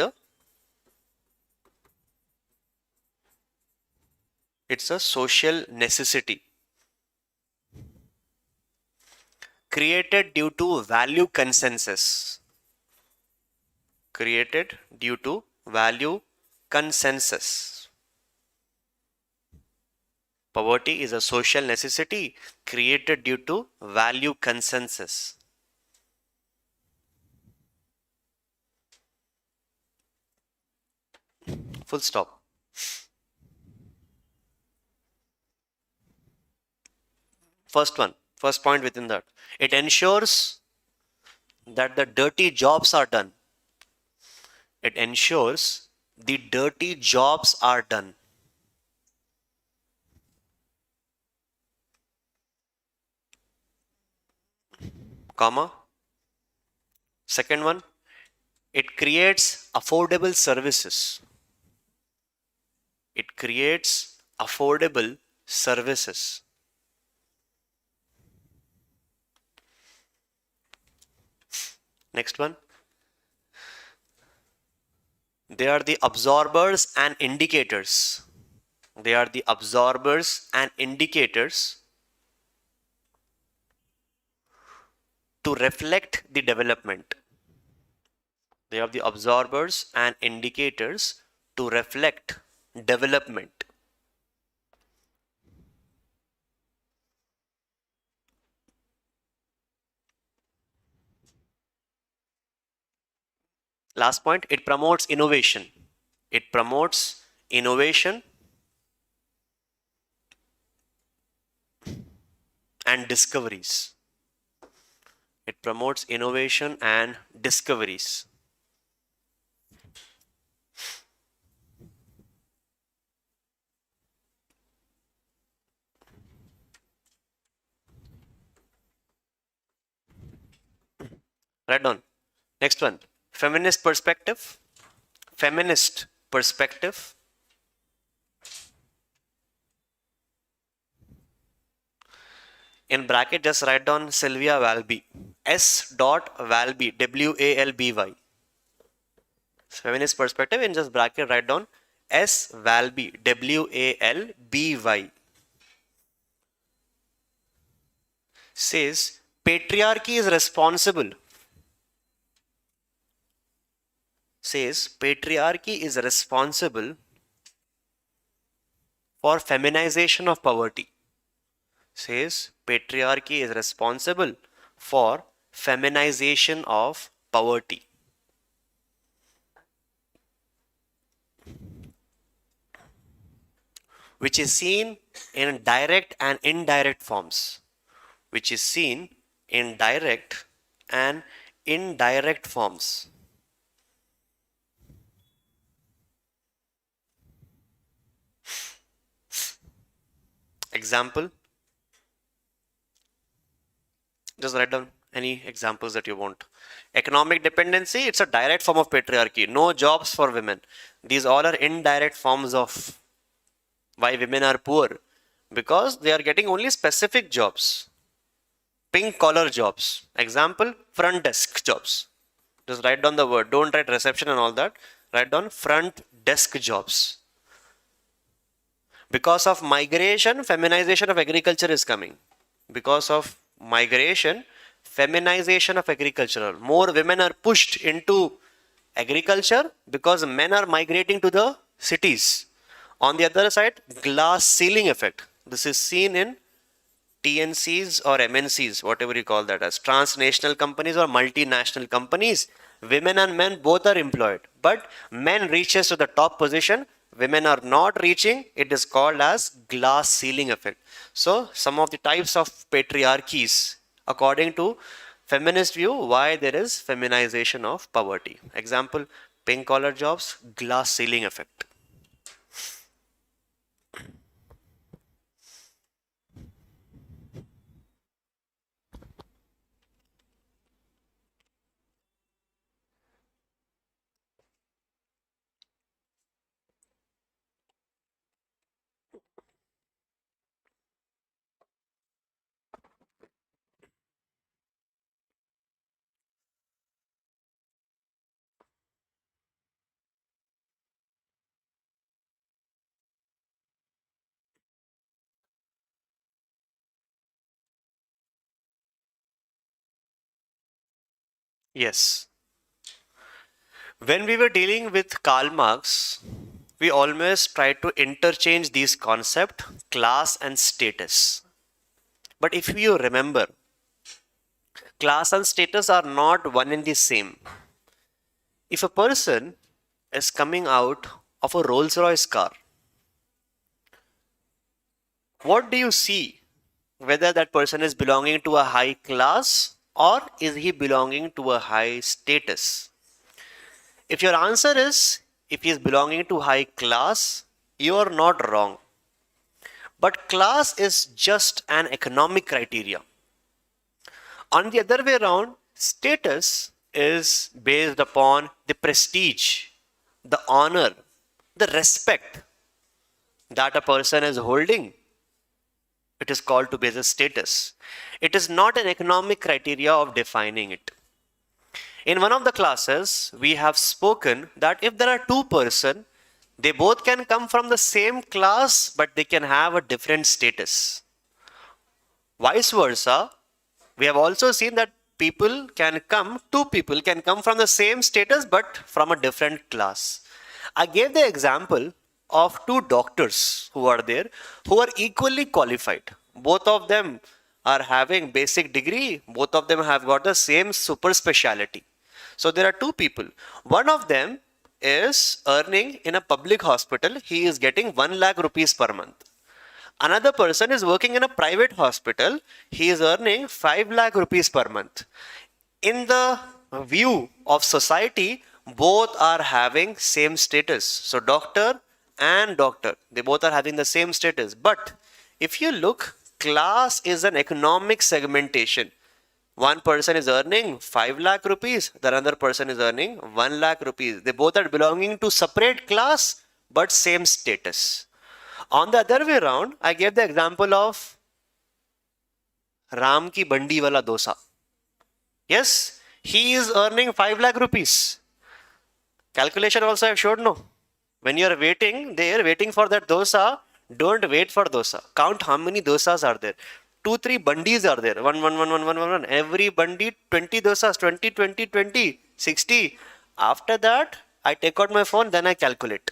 S1: it's a social necessity created due to value consensus. Created due to value consensus. Poverty is a social necessity created due to value consensus. Full stop. First point within that. It ensures that the dirty jobs are done. It ensures the dirty jobs are done. Comma. Second one, it creates affordable services. It creates affordable services. Next one, they are the absorbers and indicators. They are the absorbers and indicators to reflect the development. They are the absorbers and indicators to reflect development. Last point, it promotes innovation. It promotes innovation and discoveries. It promotes innovation and discoveries. Right on. Next one, feminist perspective. Feminist perspective. In bracket, just write down Sylvia Walby. S. Walby. W-A-L-B-Y. Feminist perspective, in just bracket, write down S. Walby. W-A-L-B-Y. Says patriarchy is responsible. Says patriarchy is responsible for feminization of poverty. Says patriarchy is responsible for feminization of poverty. Which is seen in direct and indirect forms. Which is seen in direct and indirect forms. Example? Just write down any examples that you want. Economic dependency, it's a direct form of patriarchy. No jobs for women. These all are indirect forms of why women are poor. Because they are getting only specific jobs. Pink collar jobs. Example, front desk jobs. Just write down the word. Don't write reception and all that. Write down front desk jobs. Because of migration, feminization of agriculture is coming. Because of migration, feminization of agriculture. More women are pushed into agriculture because men are migrating to the cities. On the other side, glass ceiling effect. This is seen in TNCs or MNCs, whatever you call that as, transnational companies or multinational companies. Women and men both are employed, but men reaches to the top position, women are not reaching. It is called as glass ceiling effect. So some of the types of patriarchies according to feminist view, why there is feminization of poverty. Example, pink collar jobs, glass ceiling effect. Yes. When we were dealing with Karl Marx, we always tried to interchange these concepts, class and status. But if you remember, class and status are not one and the same. If a person is coming out of a Rolls Royce car, what do you see? Whether that person is belonging to a high class or is he belonging to a high status? If your answer is if he is belonging to high class, you are not wrong. But class is just an economic criteria. On the other way around, status is based upon the prestige, the honor, the respect that a person is holding. It is called to be as status. It is not an economic criteria of defining it. In one of the classes, we have spoken that if there are two persons, they both can come from the same class, but they can have a different status. Vice versa, we have also seen that two people can come from the same status, but from a different class. I gave the example of two doctors who are there, who are equally qualified. Both of them are having basic degree. Both of them have got the same super specialty. So there are two people. One of them is earning in a public hospital. He is getting 1 lakh rupees per month. Another person is working in a private hospital. He is earning 5 lakh rupees per month. In the view of society, both are having same status. So doctor and doctor, they both are having the same status. But if you look, class is an economic segmentation. One person is earning 5 lakh rupees, the other person is earning 1 lakh rupees. They both are belonging to separate class, but same status. On the other way around, I gave the example of Ram ki bandi wala dosa. Yes, he is earning 5 lakh rupees. Calculation also I have showed, no. When you are waiting there, waiting for that dosa, don't wait for dosa. Count how many dosas are there. 2-3 bandis are there. 1. Every bandi 20 dosas, 20, 20, 20, 60. After that, I take out my phone, then I calculate.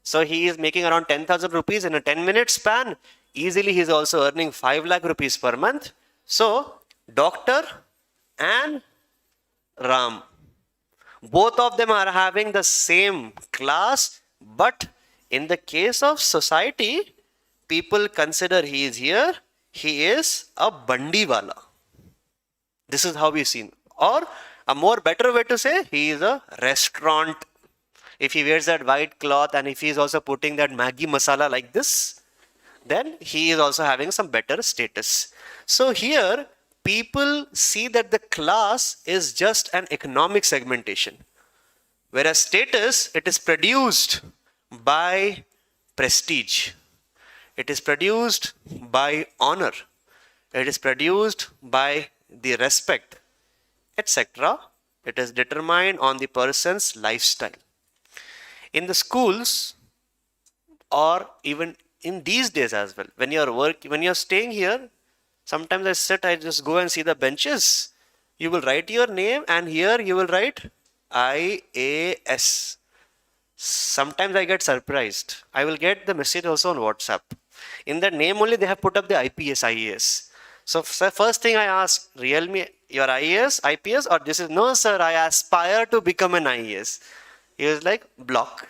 S1: So he is making around 10,000 rupees in a 10-minute span. Easily he is also earning 5 lakh rupees per month. So doctor and Ram, both of them are having the same class, but in the case of society, people consider he is here, he is a bandiwala. This is how we seen. Or a more better way to say, he is a restaurant. If he wears that white cloth and if he is also putting that Maggi masala like this, then he is also having some better status. So here, people see that the class is just an economic segmentation, whereas status, it is produced by prestige, it is produced by honor, it is produced by the respect, etc. It is determined on the person's lifestyle. In the schools, or even in these days as well, when you're staying here, sometimes I just go and see the benches. You will write your name, and here you will write IAS. Sometimes I get surprised. I will get the message also on WhatsApp. In that name only they have put up the IPS, IAS. So first thing I ask, real me, your IAS, IPS, or this is, no sir, I aspire to become an IAS. He was like, block.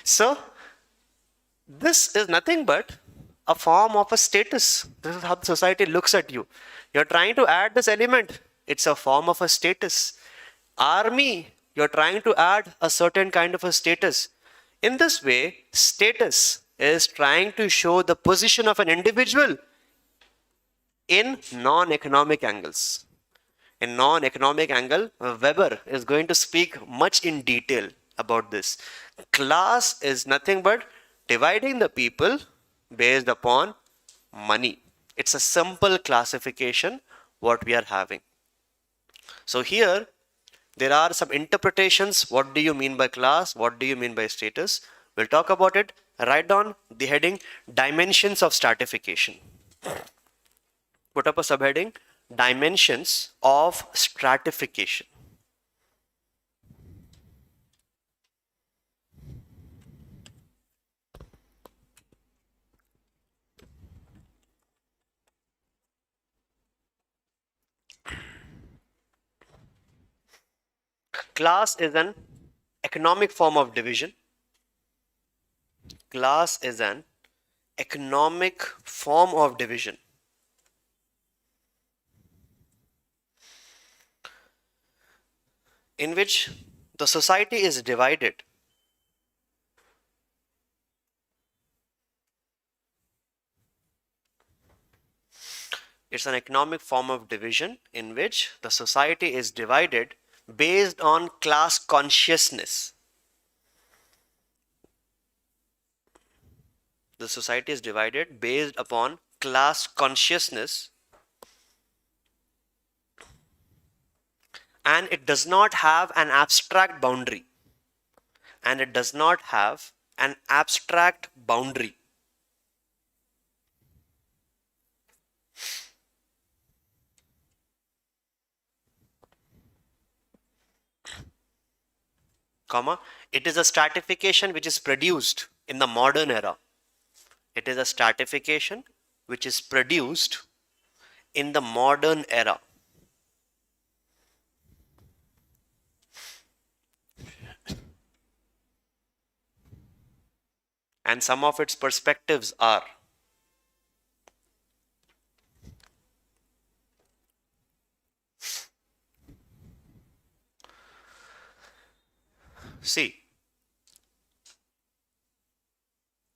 S1: So this is nothing but a form of a status. This is how the society looks at you. You're trying to add this element. It's a form of a status. Army, you're trying to add a certain kind of a status. In this way, status is trying to show the position of an individual in non-economic angles. In non-economic angle, Weber is going to speak much in detail about this. Class is nothing but dividing the people based upon money. It's a simple classification what we are having. So here there are some interpretations. What do you mean by class? What do you mean by status? We'll talk about it. Write down the heading, dimensions of stratification. Put up a subheading, dimensions of stratification. Class is an economic form of division. Class is an economic form of division. In which the society is divided It's an economic form of division in which the society is divided based on class consciousness. The society is divided based upon class consciousness, and it does not have an abstract boundary. And it does not have an abstract boundary. Comma, it is a stratification which is produced in the modern era. It is a stratification which is produced in the modern era. And some of its perspectives are: see,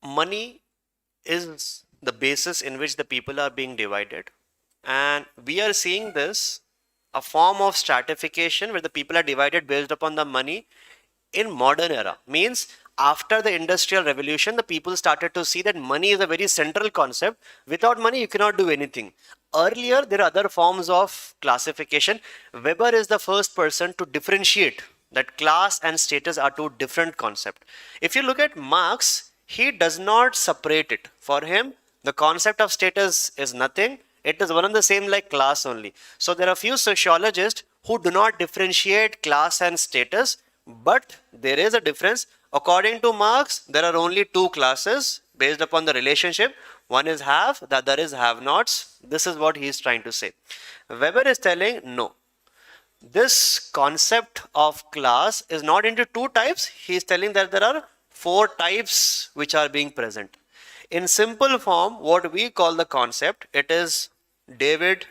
S1: money is the basis in which the people are being divided, and we are seeing this a form of stratification where the people are divided based upon the money in modern era. Means after the industrial revolution, the people started to see that money is a very central concept. Without money you cannot do anything. Earlier there are other forms of classification. Weber is the first person to differentiate that class and status are two different concepts. If you look at Marx, he does not separate it. For him, the concept of status is nothing. It is one and the same like class only. So there are few sociologists who do not differentiate class and status, but there is a difference. According to Marx, there are only two classes based upon the relationship. One is have, the other is have-nots. This is what he is trying to say. Weber is telling no. This concept of class is not into two types. He is telling that there are four types which are being present. In simple form, what we call the concept, it is Lloyd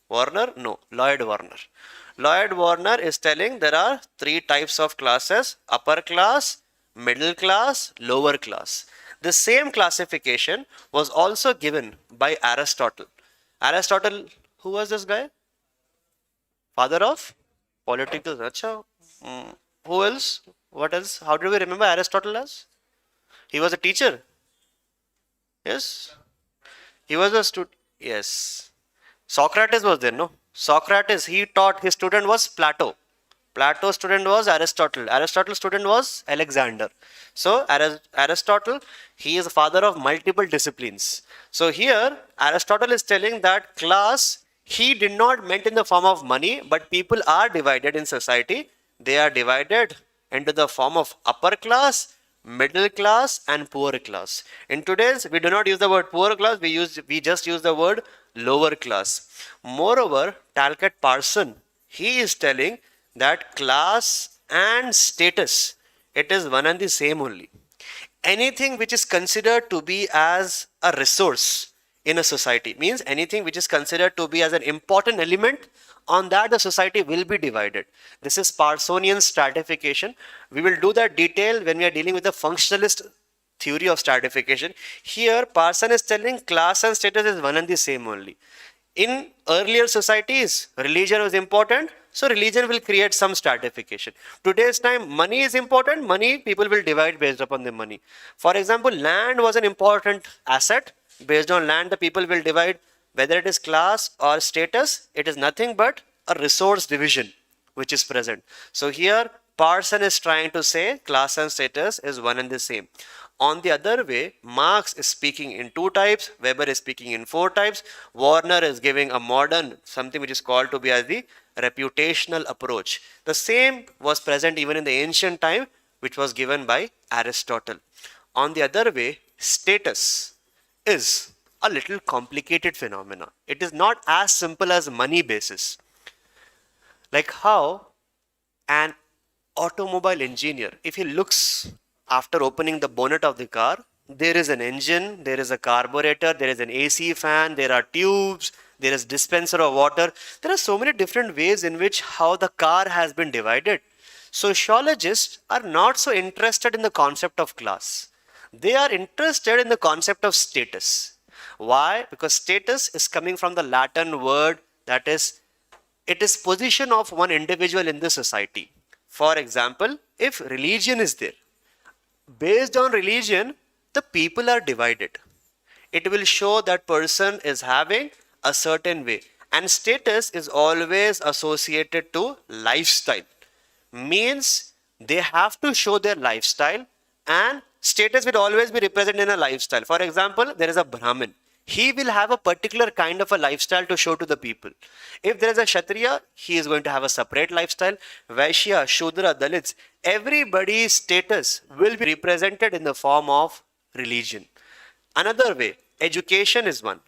S1: Warner. Lloyd Warner is telling there are three types of classes: upper class, middle class, lower class. The same classification was also given by Aristotle. Aristotle, who was this guy? Father of political. Acha. Who else? What else? How do we remember Aristotle as? He was a teacher. Yes. He was a student. Yes. Socrates was there, no? Socrates, he taught, his student was Plato. Plato's student was Aristotle. Aristotle's student was Alexander. So Aristotle, he is the father of multiple disciplines. So here Aristotle is telling that class he did not meant in the form of money, but people are divided in society. They are divided into the form of upper class, middle class and poor class. In today's, we do not use the word poor class, we just use the word lower class. Moreover, Talcott Parson, he is telling that class and status, it is one and the same only. Anything which is considered to be as a resource in a society, means anything which is considered to be as an important element, on that the society will be divided. This is Parsonian stratification. We will do that detail when we are dealing with the functionalist theory of stratification. Here Parson is telling class and status is one and the same only. In earlier societies, religion was important, so religion will create some stratification. Today's time, money is important, money people will divide based upon the money. For example, land was an important asset. Based on land, the people will divide whether it is class or status. It is nothing but a resource division which is present. So here Parson is trying to say class and status is one and the same. On the other way, Marx is speaking in two types, Weber is speaking in four types, Warner is giving a modern, something which is called to be as the reputational approach. The same was present even in the ancient time, which was given by Aristotle. On the other way, status is a little complicated phenomena. It is not as simple as money basis. Like how an automobile engineer, if he looks after opening the bonnet of the car, there is an engine, there is a carburetor, there is an AC fan, there are tubes, there is dispenser of water. There are so many different ways in which how the car has been divided. Sociologists are not so interested in the concept of class. They are interested in the concept of status. Why? Because status is coming from the Latin word that is, it is position of one individual in the society. For example, if religion is there, based on religion, the people are divided. It will show that person is having a certain way. And status is always associated to lifestyle. Means they have to show their lifestyle, and status will always be represented in a lifestyle. For example, there is a Brahmin. He will have a particular kind of a lifestyle to show to the people. If there is a Kshatriya, he is going to have a separate lifestyle. Vaishya, Shudra, Dalits, everybody's status will be represented in the form of religion. Another way, education is one.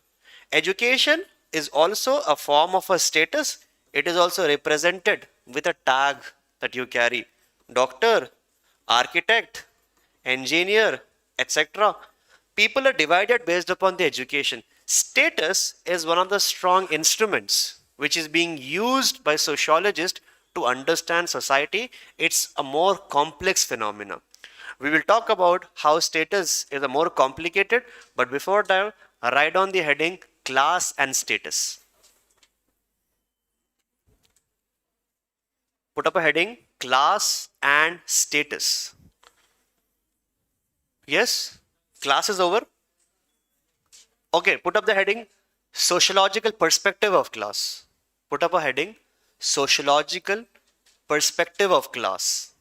S1: Education is also a form of a status. It is also represented with a tag that you carry. Doctor, architect, engineer, etc. People are divided based upon the education. Status is one of the strong instruments which is being used by sociologists to understand society. It's a more complex phenomenon. We will talk about how status is a more complicated, but before that, write on the heading class and status. Put up a heading class and status. Yes? Class is over. Okay, put up the heading sociological perspective of class. Put up a heading sociological perspective of class.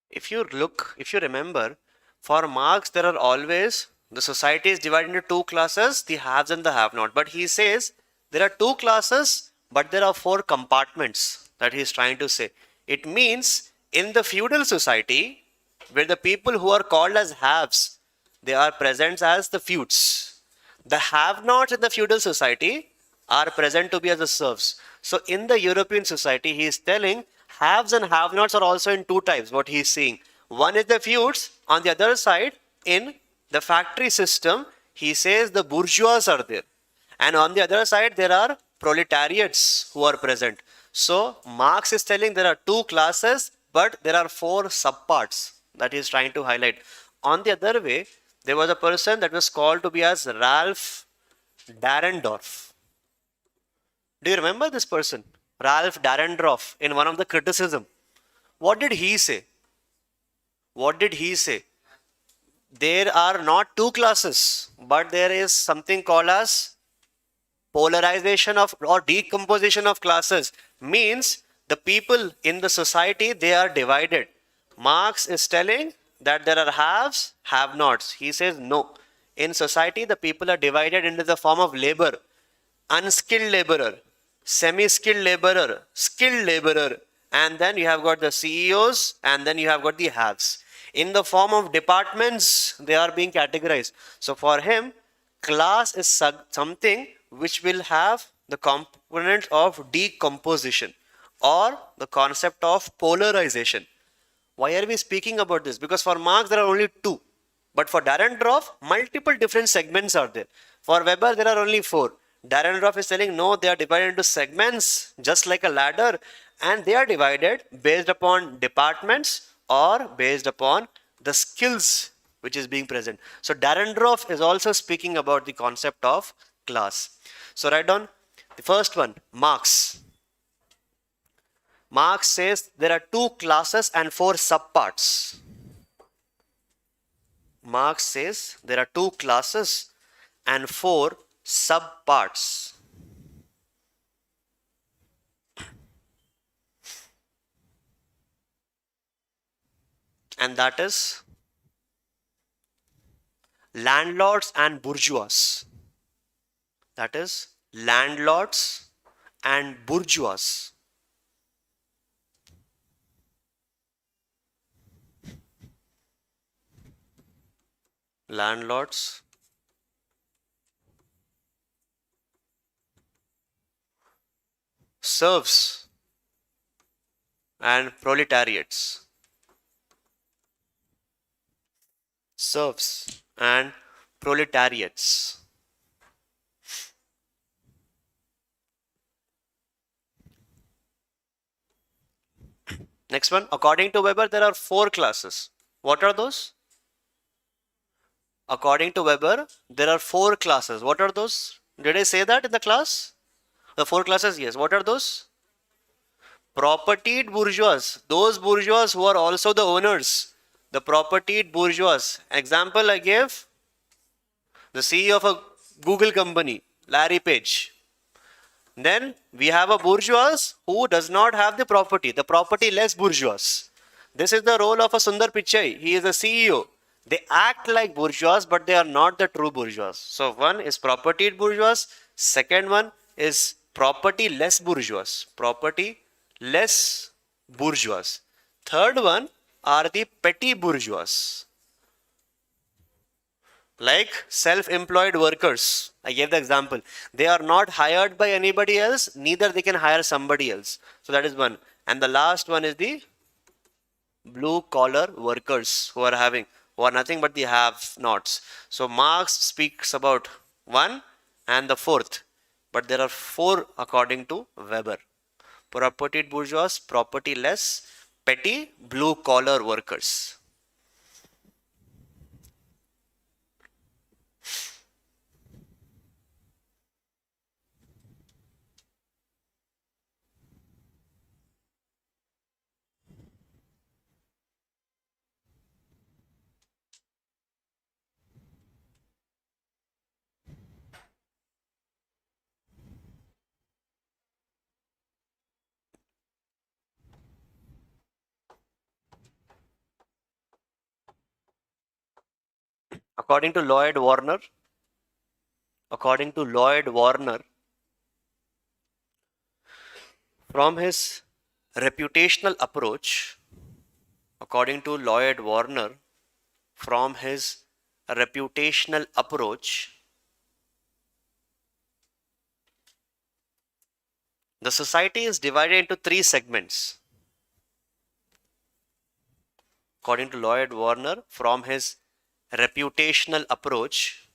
S1: If you remember, for Marx, there are always, the society is divided into two classes, the haves and the have-not. But he says there are two classes, but there are four compartments that he is trying to say. It means in the feudal society, where the people who are called as haves, they are present as the feuds. The have-nots in the feudal society are present to be as the serfs. So in the European society, he is telling haves and have-nots are also in two types, what he is seeing. One is the feuds. On the other side, in the factory system, he says the bourgeois are there. And on the other side, there are proletariats who are present. So Marx is telling there are two classes, but there are four subparts that he is trying to highlight. On the other way, there was a person that was called to be as Ralph Dahrendorf. Do you remember this person? Ralph Dahrendorf, in one of the criticism. What did he say? What did he say? There are not two classes, but there is something called as polarization of or decomposition of classes. Means the people in the society, they are divided. Marx is telling that there are haves, have-nots. He says no. In society, the people are divided into the form of labor. Unskilled laborer, semi-skilled laborer, skilled laborer, and then you have got the CEOs, and then you have got the haves. In the form of departments, they are being categorized. So for him, class is something which will have the component of decomposition or the concept of polarization. Why are we speaking about this? Because for Marx, there are only two. But for Dahrendorf, multiple different segments are there. For Weber, there are only four. Dahrendorf is telling, no, they are divided into segments, just like a ladder. And they are divided based upon departments or based upon the skills which is being present. So Dahrendorf is also speaking about the concept of class. So write down the first one, Marx. Marx says there are two classes and four subparts. Marx says there are two classes and four subparts. And that is landlords and bourgeois. That is landlords and bourgeois. Landlords serfs and proletariats. Serfs and proletariats. Next one, according to Weber, there are four classes. What are those? According to Weber, there are four classes. What are those? Did I say that in the class? The four classes, yes. What are those? Propertied bourgeois. Those bourgeois who are also the owners. The propertied bourgeois. Example I gave, the CEO of a Google company, Larry Page. Then we have a bourgeois who does not have the property-less bourgeois. This is the role of a Sundar Pichai. He is a CEO. They act like bourgeois, but they are not the true bourgeois. So one is propertied bourgeois. Second one is property-less bourgeois. Property-less bourgeois. Third one are the petty bourgeois, like self-employed workers. I gave the example. They are not hired by anybody else, neither they can hire somebody else. So that is one. And the last one is the blue collar workers who are nothing but the have-nots. So Marx speaks about one and the fourth, but there are four according to Weber. Propertied bourgeois, property-less, petty, blue collar workers. According to Lloyd Warner, from his reputational approach, according to Lloyd Warner, from his reputational approach, the society is divided into three segments. according to Lloyd Warner, from his reputational approach,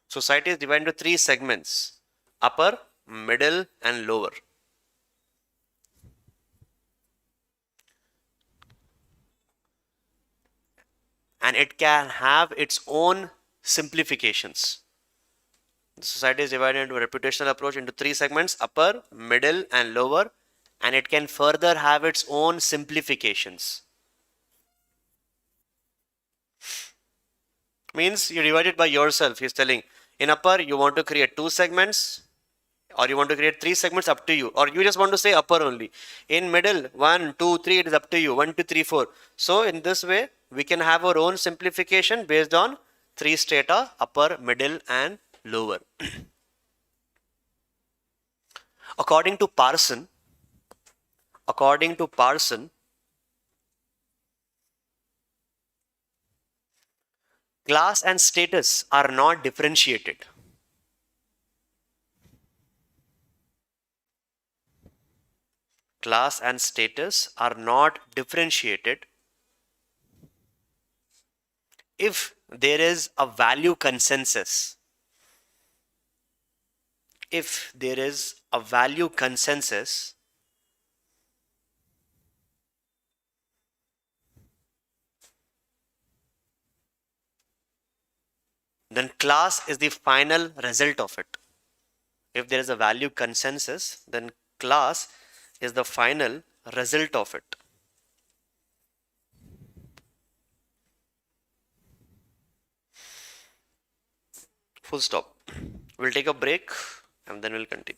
S1: society is divided into three segments: upper, middle, and lower. And it can have its own simplifications. The society is divided into a reputational approach into three segments: upper, middle, and lower, and it can further have its own simplifications. Means you divide it by yourself. He's telling in upper you want to create two segments, or you want to create three segments, up to you, or you just want to say upper only. In middle, 1 2 3, it is up to you, 1 2 3 4. So in this way we can have our own simplification based on three strata: upper, middle, and lower. according to parson according to Parson, class and status are not differentiated. Class and status are not differentiated if there is a value consensus. If there is a value consensus, then class is the final result of it. If there is a value consensus, then class is the final result of it. Full stop. We'll take a break and then we'll continue.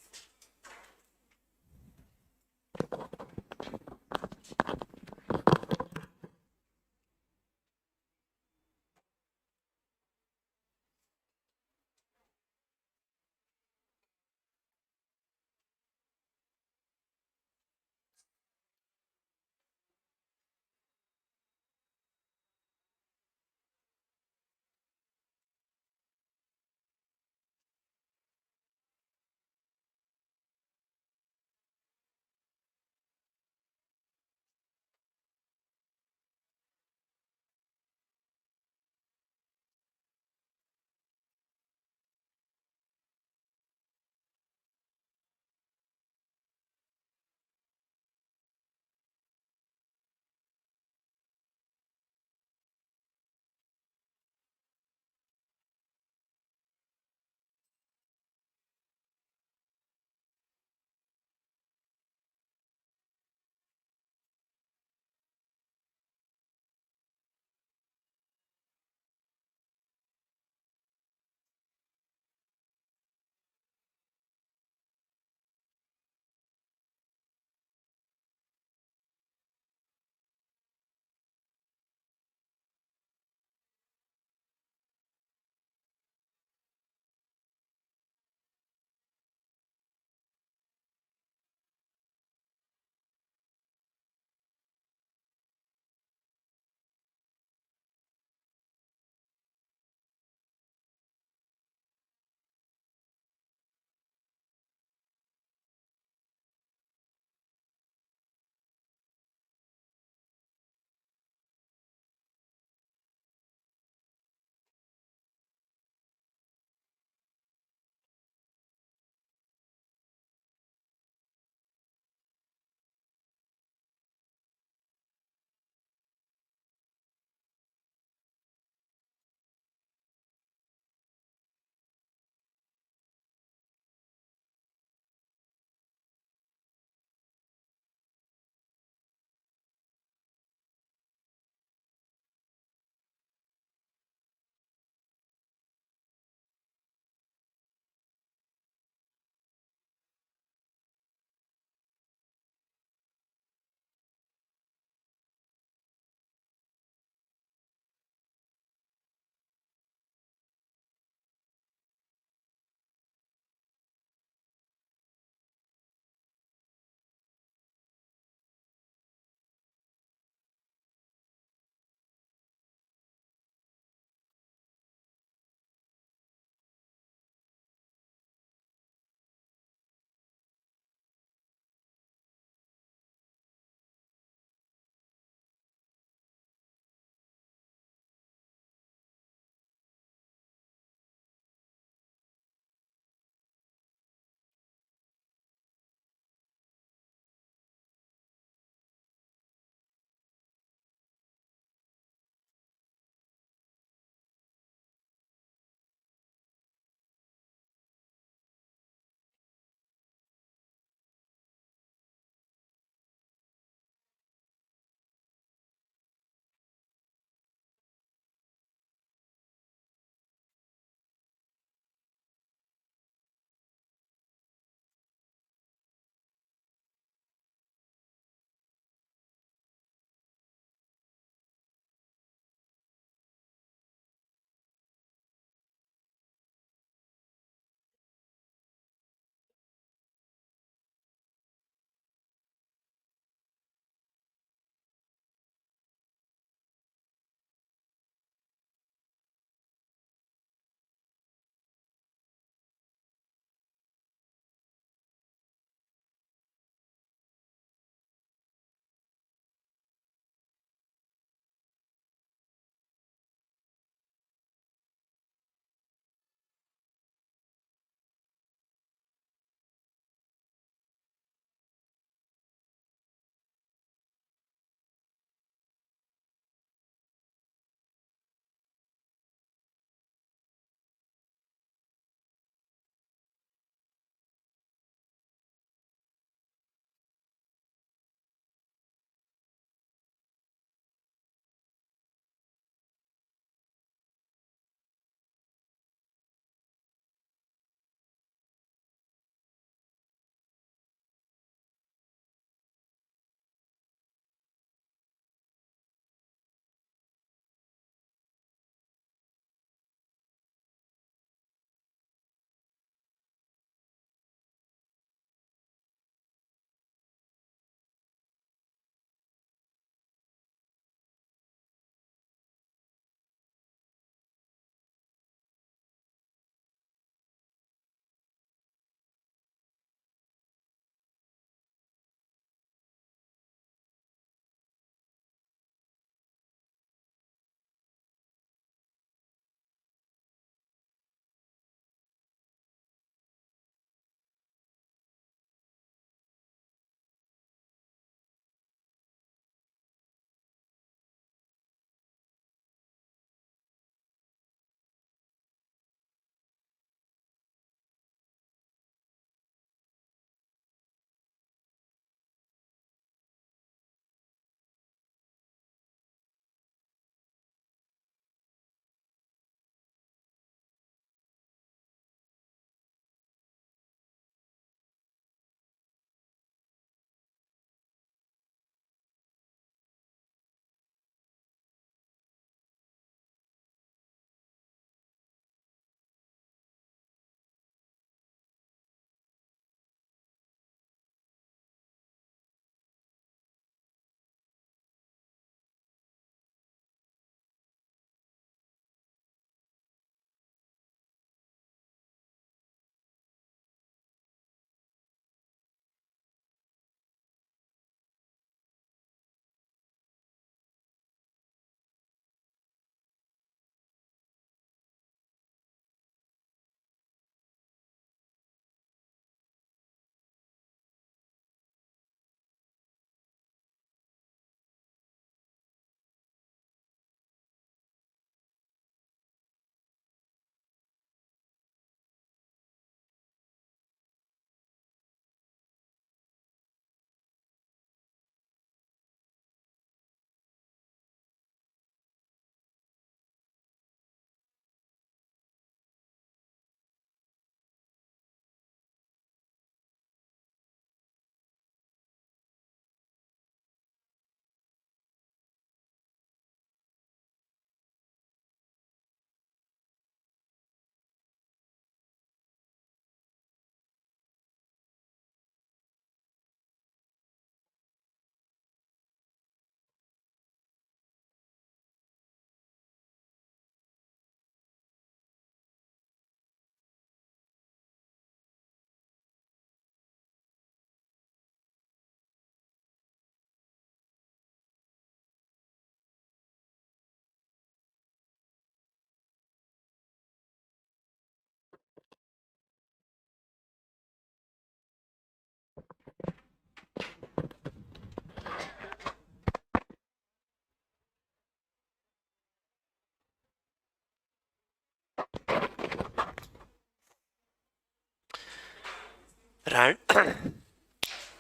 S1: ran-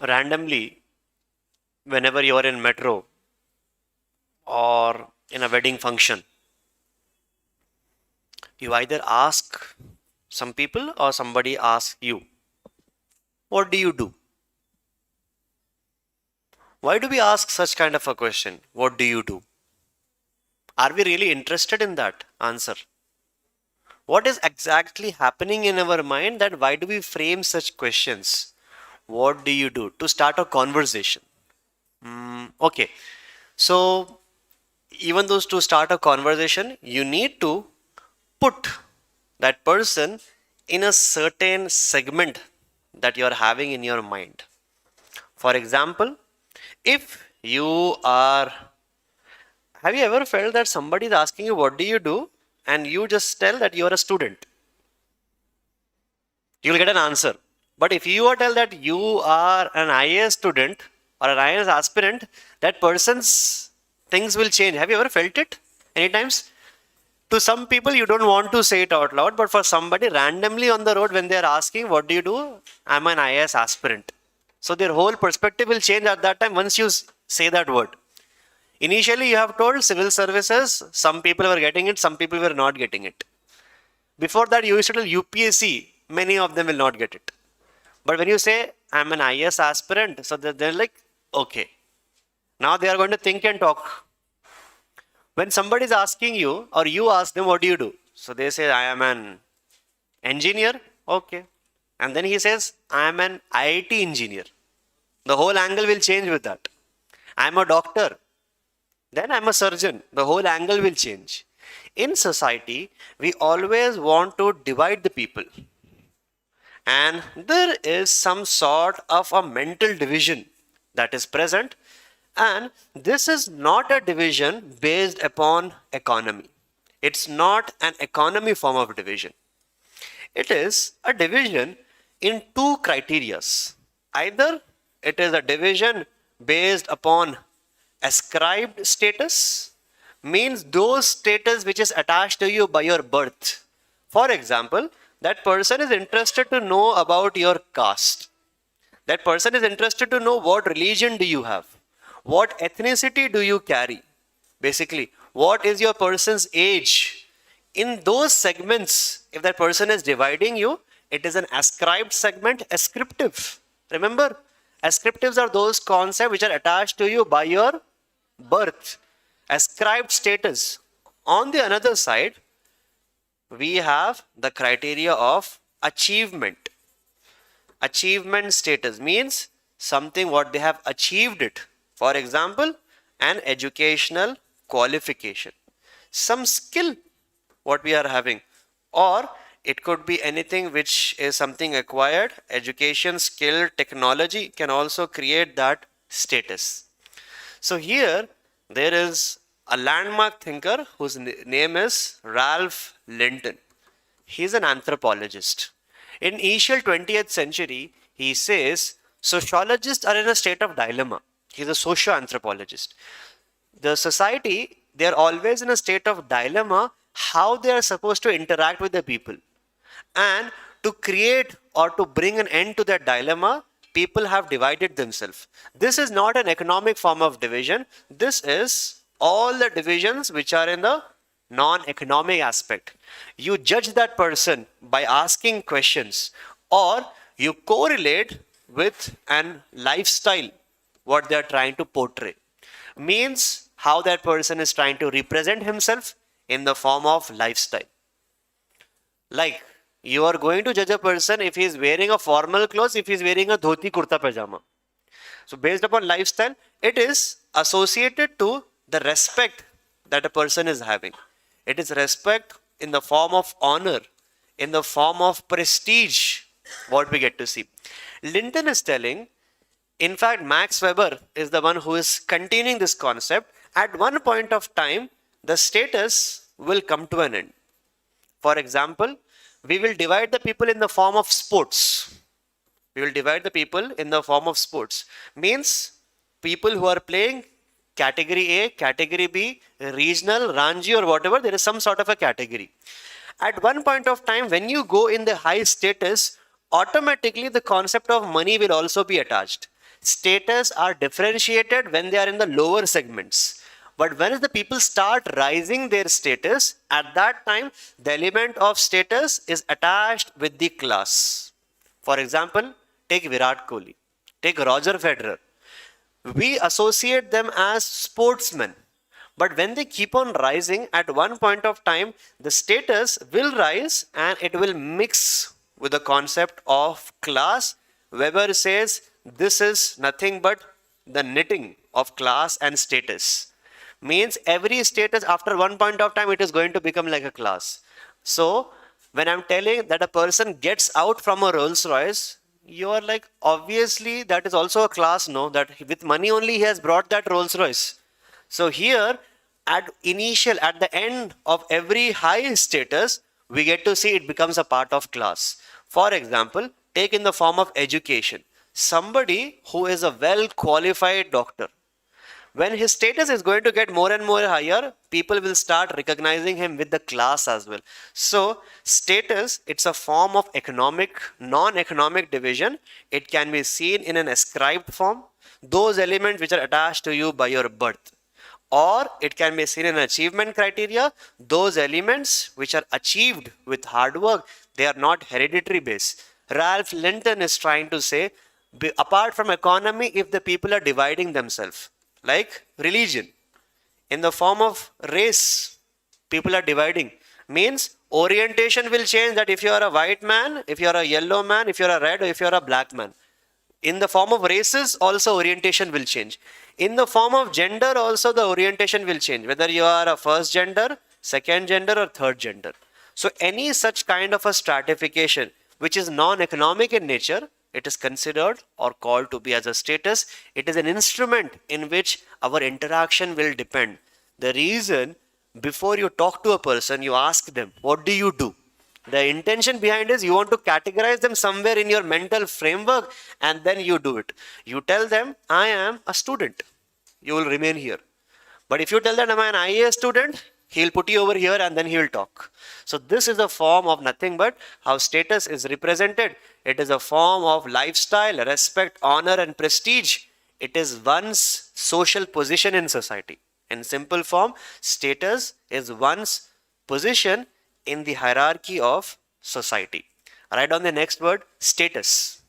S1: randomly, whenever you are in metro or in a wedding function, you either ask some people or somebody asks you, what do you do? Why do we ask such kind of a question? What do you do? Are we really interested in that answer? What is exactly happening in our mind that why do we frame such questions? What do you do? To start a conversation. Okay. So, even though to start a conversation, you need to put that person in a certain segment that you are having in your mind. For example, if you are, have you ever felt that somebody is asking you, what do you do? And you just tell that you are a student. You will get an answer. But if you are tell that you are an IAS student or an IAS aspirant, that person's things will change. Have you ever felt it? Any times? To some people, you don't want to say it out loud, but for somebody randomly on the road, when they are asking, what do you do? I'm an IAS aspirant. So their whole perspective will change at that time once you say that word. Initially, you have told civil services, some people were getting it, some people were not getting it. Before that, you used to tell UPSC, many of them will not get it. But when you say, I'm an IAS aspirant, so they're like, okay. Now they are going to think and talk. When somebody is asking you, or you ask them, what do you do? So they say, I am an engineer. Okay. And then he says, I am an IIT engineer. The whole angle will change with that. I am a doctor. Then I am a surgeon. The whole angle will change. In society, we always want to divide the people. And there is some sort of a mental division that is present. And this is not a division based upon economy. It's not an economy form of division. It is a division in two criterias. Either it is a division based upon ascribed status, means those status which is attached to you by your birth. For example, that person is interested to know about your caste. That person is interested to know what religion do you have, what ethnicity do you carry, basically what is your person's age. In those segments, if that person is dividing you, it is an ascribed segment, ascriptive. Remember, ascriptives are those concepts which are attached to you by your birth, ascribed status. On the another side, we have the criteria of achievement. Achievement status means something what they have achieved it. For example, an educational qualification, some skill what we are having, or it could be anything which is something acquired. Education, skill, technology can also create that status. So here there is a landmark thinker whose name is Ralph Linton. He is an anthropologist. In initial 20th century, he says sociologists are in a state of dilemma. He's a socio-anthropologist. The society, they are always in a state of dilemma how they are supposed to interact with the people. And to create or to bring an end to that dilemma, people have divided themselves. This is not an economic form of division. This is all the divisions which are in the non-economic aspect. You judge that person by asking questions, or you correlate with an lifestyle, what they are trying to portray. Means how that person is trying to represent himself in the form of lifestyle. Like, you are going to judge a person if he is wearing a formal clothes, if he is wearing a dhoti kurta pajama. So based upon lifestyle, it is associated to the respect that a person is having. It is respect in the form of honor, in the form of prestige, what we get to see. Linton is telling, in fact, Max Weber is the one who is continuing this concept. At one point of time, the status will come to an end. For example, we will divide the people in the form of sports. We will divide the people in the form of sports. Means people who are playing category A, category B, regional, Ranji or whatever, there is some sort of a category. At one point of time, when you go in the high status, automatically the concept of money will also be attached. Status are differentiated when they are in the lower segments. But when the people start rising their status, at that time, the element of status is attached with the class. For example, take Virat Kohli, take Roger Federer. We associate them as sportsmen. But when they keep on rising, at one point of time, the status will rise and it will mix with the concept of class. Weber says this is nothing but the knitting of class and status. Means every status after one point of time, it is going to become like a class. So when I'm telling that a person gets out from a Rolls Royce, you are like, obviously that is also a class, no? That with money only he has brought that Rolls Royce. So here, at the end of every high status, we get to see it becomes a part of class. For example, take in the form of education. Somebody who is a well qualified doctor, when his status is going to get more and more higher, people will start recognizing him with the class as well. So status, it's a form of economic, non-economic division. It can be seen in an ascribed form, those elements which are attached to you by your birth. Or it can be seen in achievement criteria, those elements which are achieved with hard work, they are not hereditary based. Ralph Linton is trying to say, apart from economy, if the people are dividing themselves, like religion, in the form of race, people are dividing, means orientation will change, that if you are a white man, if you are a yellow man, if you are a red, or if you are a black man. In the form of races also orientation will change. In the form of gender also the orientation will change, whether you are a first gender, second gender, or third gender. So any such kind of a stratification which is non-economic in nature, it is considered or called to be as a status. It is an instrument in which our interaction will depend. The reason, before you talk to a person, you ask them, what do you do? The intention behind is you want to categorize them somewhere in your mental framework, and then you do it. You tell them, I am a student. You will remain here. But if you tell them, am I an IAS student? He'll put you over here and then he will talk. So this is a form of nothing but how status is represented. It is a form of lifestyle, respect, honor, and prestige. It is one's social position in society. In simple form, status is one's position in the hierarchy of society. Write down the next word, status.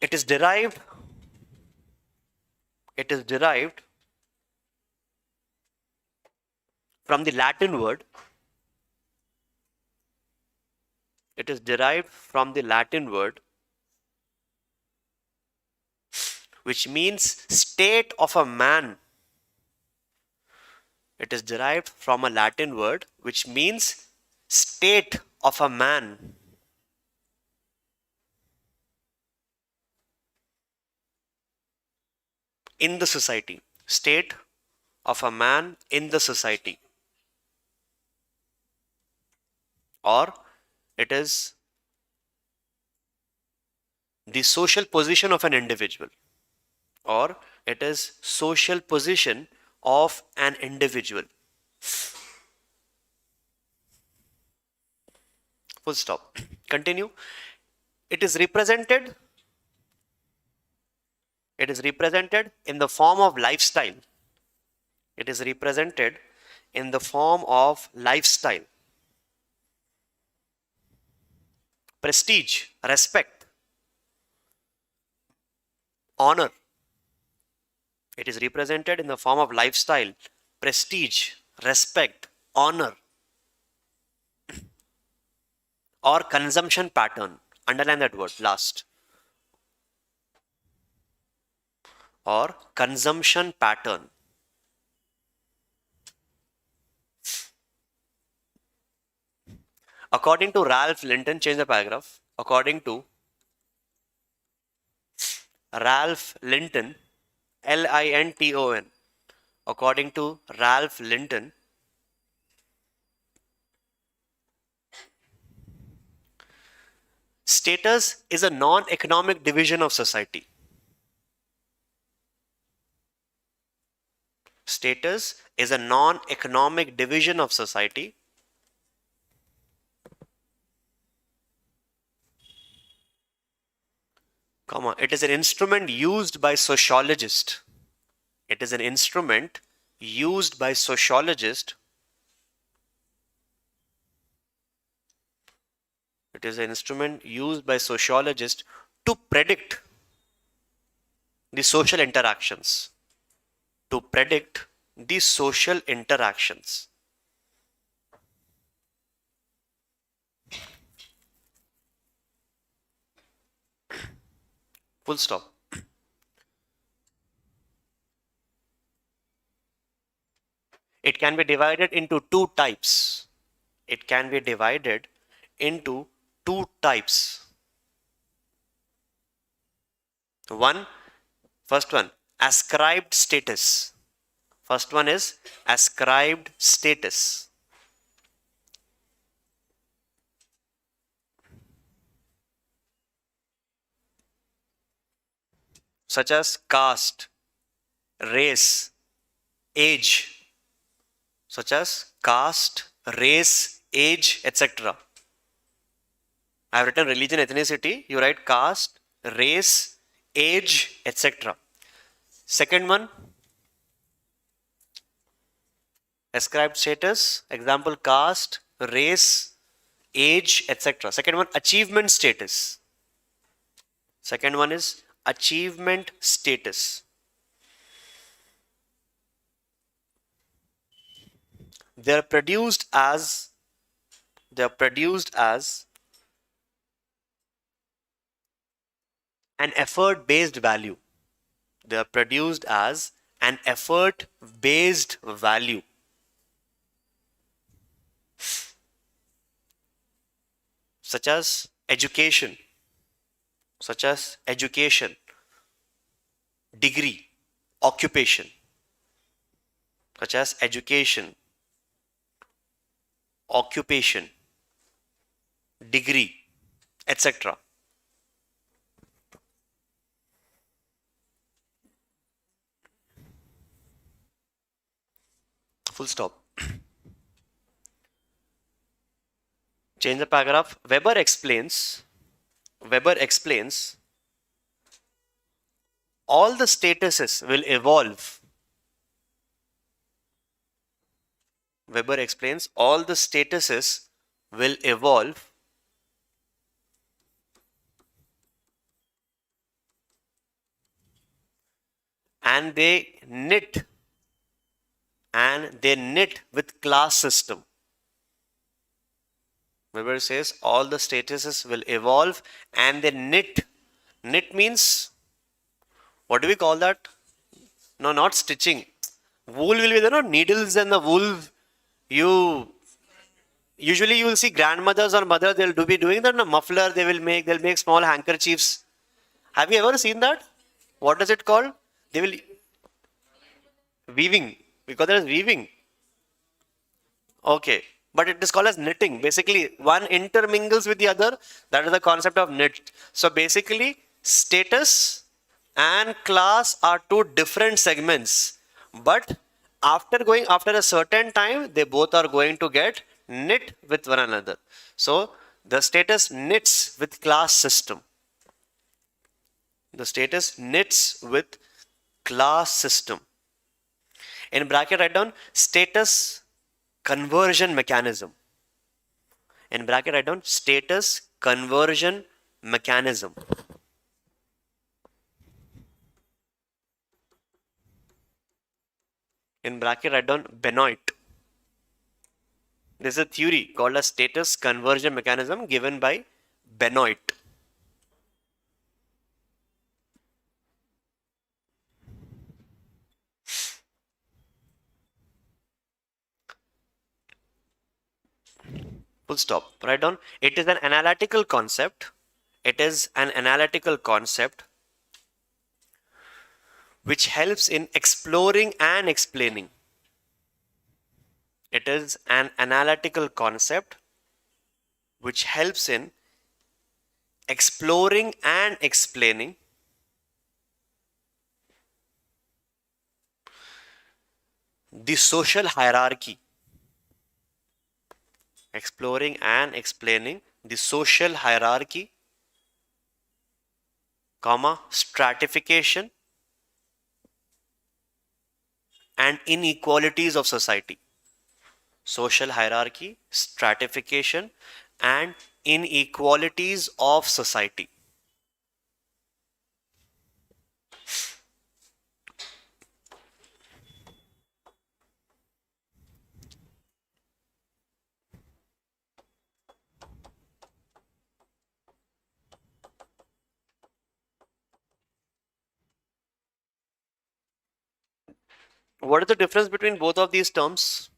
S1: It is derived from the Latin word. It is derived from the Latin word which means state of a man. It is derived from a Latin word which means state of a man. In the society. State of a man in the society. Or it is the social position of an individual. Or it is social position of an individual. Full stop. Continue. It is represented in the form of lifestyle. It is represented in the form of lifestyle. Prestige, respect, honor. It is represented in the form of lifestyle, prestige, respect, honor, or consumption pattern. Underline that word last. Or consumption pattern. According to Ralph Linton, change the paragraph. According to Ralph Linton, Linton, according to Ralph Linton, status is a non-economic division of society. Status is a non-economic division of society. It is an instrument used by sociologists. It is an instrument used by sociologists. It is an instrument used by sociologists to predict the social interactions. To predict the social interactions. Full stop. It can be divided into two types. It can be divided into two types. First one, ascribed status. First one is ascribed status. Such as caste, race, age. Such as caste, race, age, etc. I have written religion, ethnicity. You write caste, race, age, etc. Second one, ascribed status. Example, caste, race, age, etc. Second one, achievement status. Second one is achievement status. They are produced as an effort based value. They are produced as an effort based value. Such as education, degree, occupation. Such as education, occupation, degree, etc. Full stop. Change the paragraph. Weber explains all the statuses will evolve. Weber explains all the statuses will evolve and they knit with class system. Weber says all the statuses will evolve and they knit. Knit means, what do we call that? No, not stitching. Wool will be there, no? Needles and the wool. Usually you will see grandmothers or mothers, they'll be doing that. No, muffler they'll make small handkerchiefs. Have you ever seen that? What is it called? They will weaving. We call that as weaving. Okay. But it is called as knitting. Basically, one intermingles with the other. That is the concept of knit. So basically, status and class are two different segments. But after a certain time, they both are going to get knit with one another. So the status knits with class system. The status knits with class system. In bracket, write down status conversion mechanism. In bracket, write down status conversion mechanism. In bracket, write down Benoit. This is a theory called a status conversion mechanism given by Benoit. Full stop. Write down. It is an analytical concept. It is an analytical concept which helps in exploring and explaining. It is an analytical concept which helps in exploring and explaining the social hierarchy. Exploring and explaining the social hierarchy, comma, stratification and inequalities of society. Social hierarchy, stratification and inequalities of society. What is the difference between both of these terms?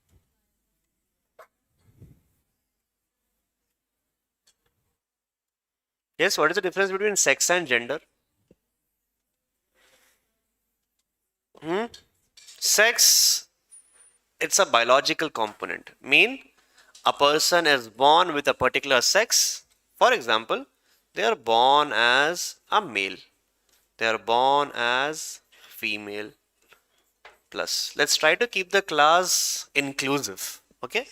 S1: Yes, what is the difference between sex and gender? Hmm? Sex, it's a biological component. Mean a person is born with a particular sex. For example, they are born as a male. They are born as female plus. Let's try to keep the class inclusive. Okay.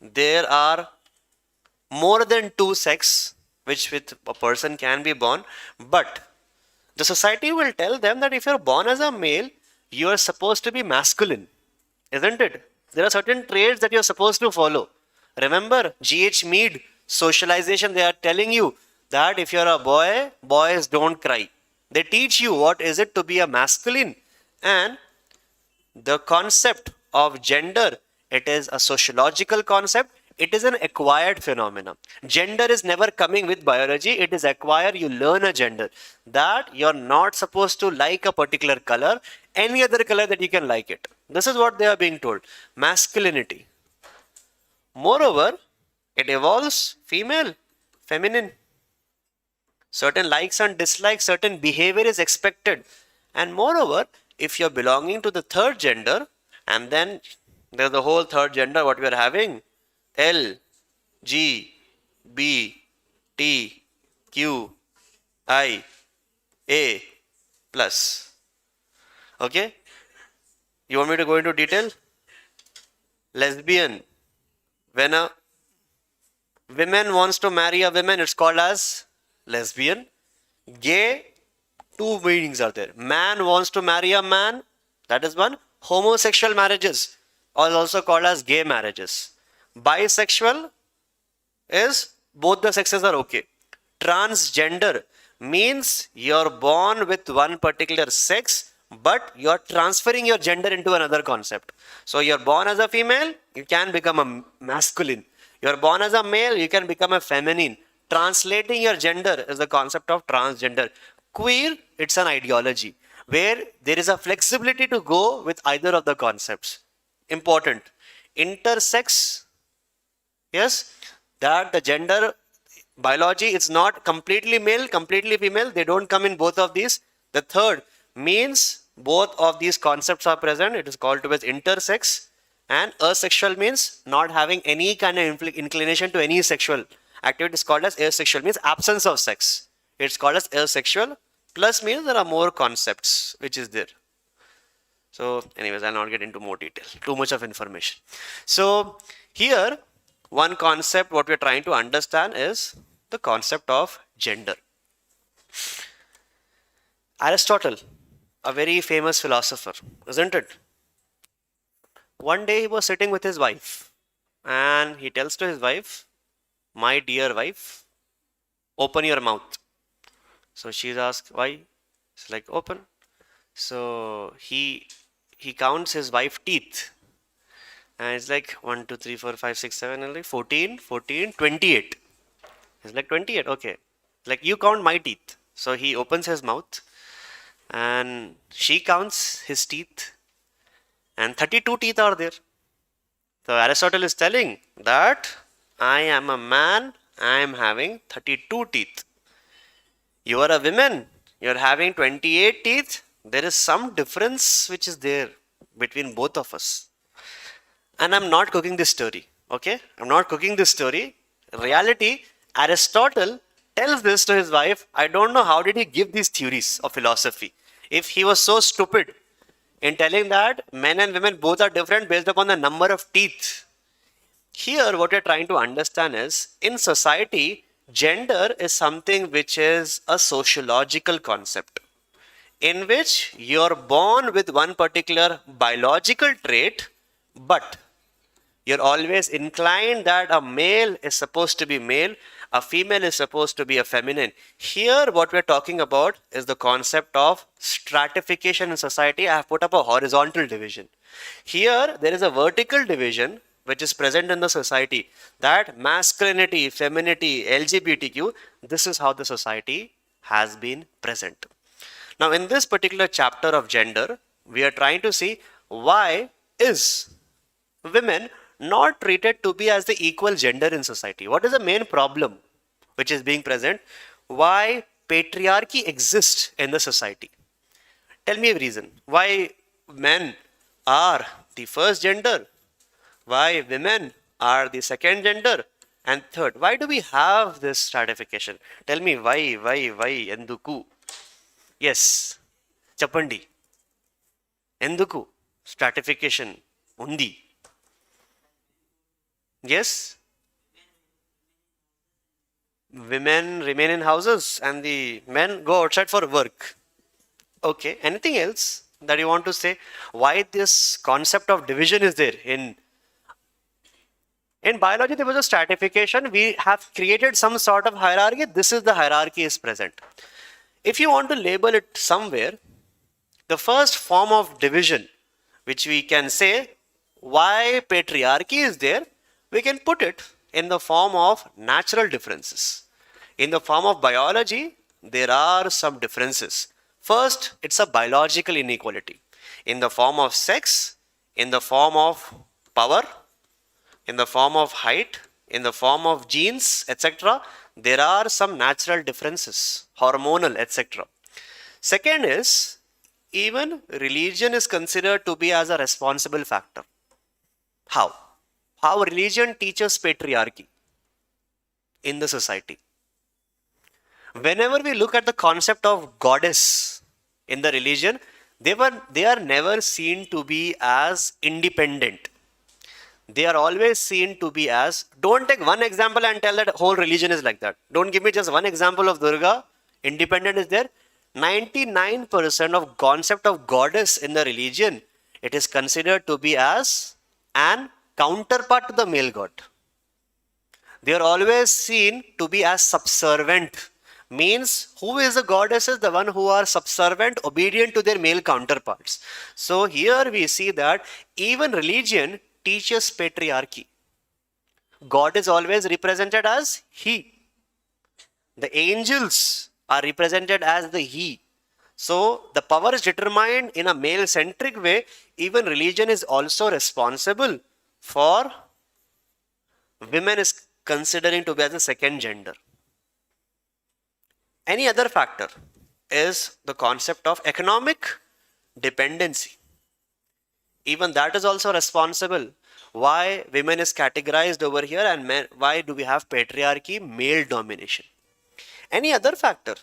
S1: There are more than two sex which with a person can be born, but the society will tell them that if you're born as a male, you are supposed to be masculine, isn't it? There are certain traits that you're supposed to follow. Remember, G.H. Mead, socialization, they are telling you that if you're a boy, boys don't cry. They teach you what is it to be a masculine. And the concept of gender, it is a sociological concept. It is an acquired phenomenon. Gender is never coming with biology. It is acquired. You learn a gender. That you're not supposed to like a particular color, any other color that you can like it. This is what they are being told. Masculinity. Moreover, it evolves female, feminine. Certain likes and dislikes, certain behavior is expected. And moreover, if you're belonging to the third gender, and then there's the whole third gender, what we are having, L, G, B, T, Q, I, A, plus. Okay? You want me to go into detail? Lesbian. When a woman wants to marry a woman, it's called as lesbian. Gay, two meanings are there. Man wants to marry a man, that is one. Homosexual marriages are also called as gay marriages. Bisexual is both the sexes are okay. Transgender means you're born with one particular sex, but you're transferring your gender into another concept. So you're born as a female, you can become a masculine. You're born as a male, you can become a feminine. Translating your gender is the concept of transgender. Queer, it's an ideology where there is a flexibility to go with either of the concepts. Important. Intersex, yes, that the gender biology is not completely male, completely female. They don't come in both of these. The third means both of these concepts are present. It is called to as intersex. And asexual means not having any kind of inclination to any sexual activity. Is called as asexual, means absence of sex. It's called as asexual. Plus means there are more concepts which is there. So anyways, I'll not get into more detail. Too much of information. So here, one concept what we're trying to understand is the concept of gender. Aristotle, a very famous philosopher, isn't it? One day he was sitting with his wife and he tells to his wife, "My dear wife, open your mouth." So she's asked, "Why?" It's like, "Open." So he counts his wife's teeth. And it's like 1, 2, 3, 4, 5, 6, 7, and like 14, 14, 28. It's like 28, okay. Like you count my teeth. So he opens his mouth and she counts his teeth and 32 teeth are there. So Aristotle is telling that I am a man, I am having 32 teeth. You are a woman, you are having 28 teeth. There is some difference which is there between both of us. And I'm not cooking this story, okay? I'm not cooking this story. Reality, Aristotle tells this to his wife. I don't know how did he give these theories of philosophy. If he was so stupid, in telling that men and women both are different based upon the number of teeth. Here, what we're trying to understand is in society, gender is something which is a sociological concept in which you're born with one particular biological trait, but you're always inclined that a male is supposed to be male, a female is supposed to be a feminine. Here, what we're talking about is the concept of stratification in society. I have put up a horizontal division. Here, there is a vertical division which is present in the society, that masculinity, femininity, LGBTQ, this is how the society has been present. Now, in this particular chapter of gender, we are trying to see why is women not treated to be as the equal gender in society. What is the main problem which is being present? Why patriarchy exists in the society? Tell me a reason. Why men are the first gender? Why women are the second gender? And third, why do we have this stratification? Tell me why, enduku? Yes, Chapandi. Enduku? Stratification undi. Yes? Women remain in houses and the men go outside for work. Okay, anything else that you want to say? Why this concept of division is there? In biology, there was a stratification. We have created some sort of hierarchy. This is the hierarchy is present. If you want to label it somewhere, the first form of division, which we can say why patriarchy is there, we can put it in the form of natural differences. In the form of biology, there are some differences. First, it's a biological inequality. In the form of sex, in the form of power, in the form of height, in the form of genes, etc., there are some natural differences, hormonal, etc. Second is, even religion is considered to be as a responsible factor. How? How religion teaches patriarchy in the society. Whenever we look at the concept of goddess in the religion, they are never seen to be as independent. They are always seen to be as, don't take one example and tell that whole religion is like that. Don't give me just one example of Durga. Independent is there. 99% of concept of goddess in the religion, it is considered to be as an counterpart to the male god. They are always seen to be as subservient. Means who is the goddesses? The one who are subservient, obedient to their male counterparts. So here we see that even religion teaches patriarchy. God is always represented as he. The angels are represented as the he. So the power is determined in a male-centric way. Even religion is also responsible for women is considering to be as a second gender. Any other factor is the concept of economic dependency. Even that is also responsible. Why women is categorized over here and men, why do we have patriarchy, male domination? Any other factor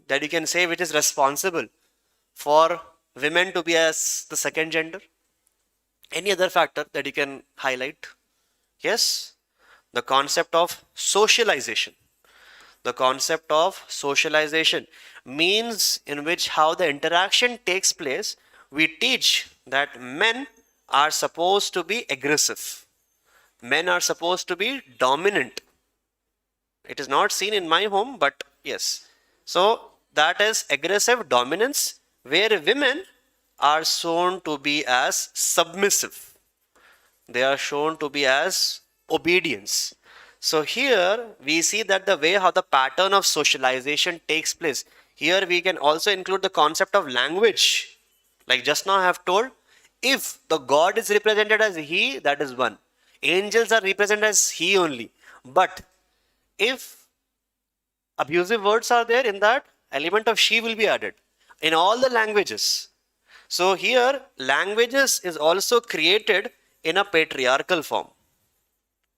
S1: that you can say which is responsible for women to be as the second gender? Any other factor that you can highlight? Yes, the concept of socialization. The concept of socialization means in which how the interaction takes place. We teach that men are supposed to be aggressive. Men are supposed to be dominant. It is not seen in my home, but yes. So that is aggressive dominance, where women are shown to be as submissive. They are shown to be as obedience. So here we see that the way how the pattern of socialization takes place. Here we can also include the concept of language. Like just now I have told, if the God is represented as he, that is one. Angels are represented as he only. But if abusive words are there, in that element of she will be added in all the languages. So here languages is also created in a patriarchal form.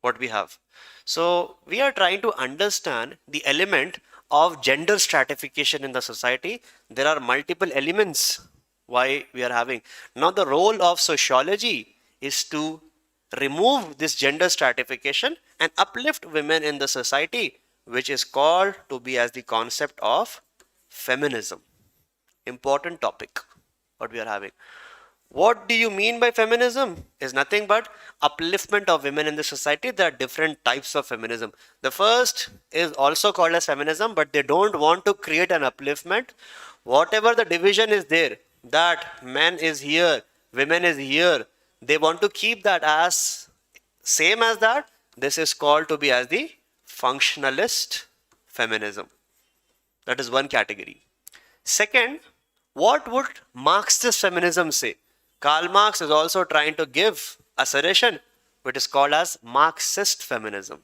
S1: What we have. So we are trying to understand the element of gender stratification in the society. There are multiple elements why we are having. Now the role of sociology is to remove this gender stratification and uplift women in the society, which is called to be as the concept of feminism. Important topic what we are having. What do you mean by feminism? Is nothing but upliftment of women in the society. There are different types of feminism. The first is also called as feminism, but they don't want to create an upliftment. Whatever the division is there, that men is here, women is here, they want to keep that as same as that. This is called to be as the functionalist feminism. That is one category. Second, what would Marxist feminism say? Karl Marx is also trying to give a suggestion which is called as Marxist feminism.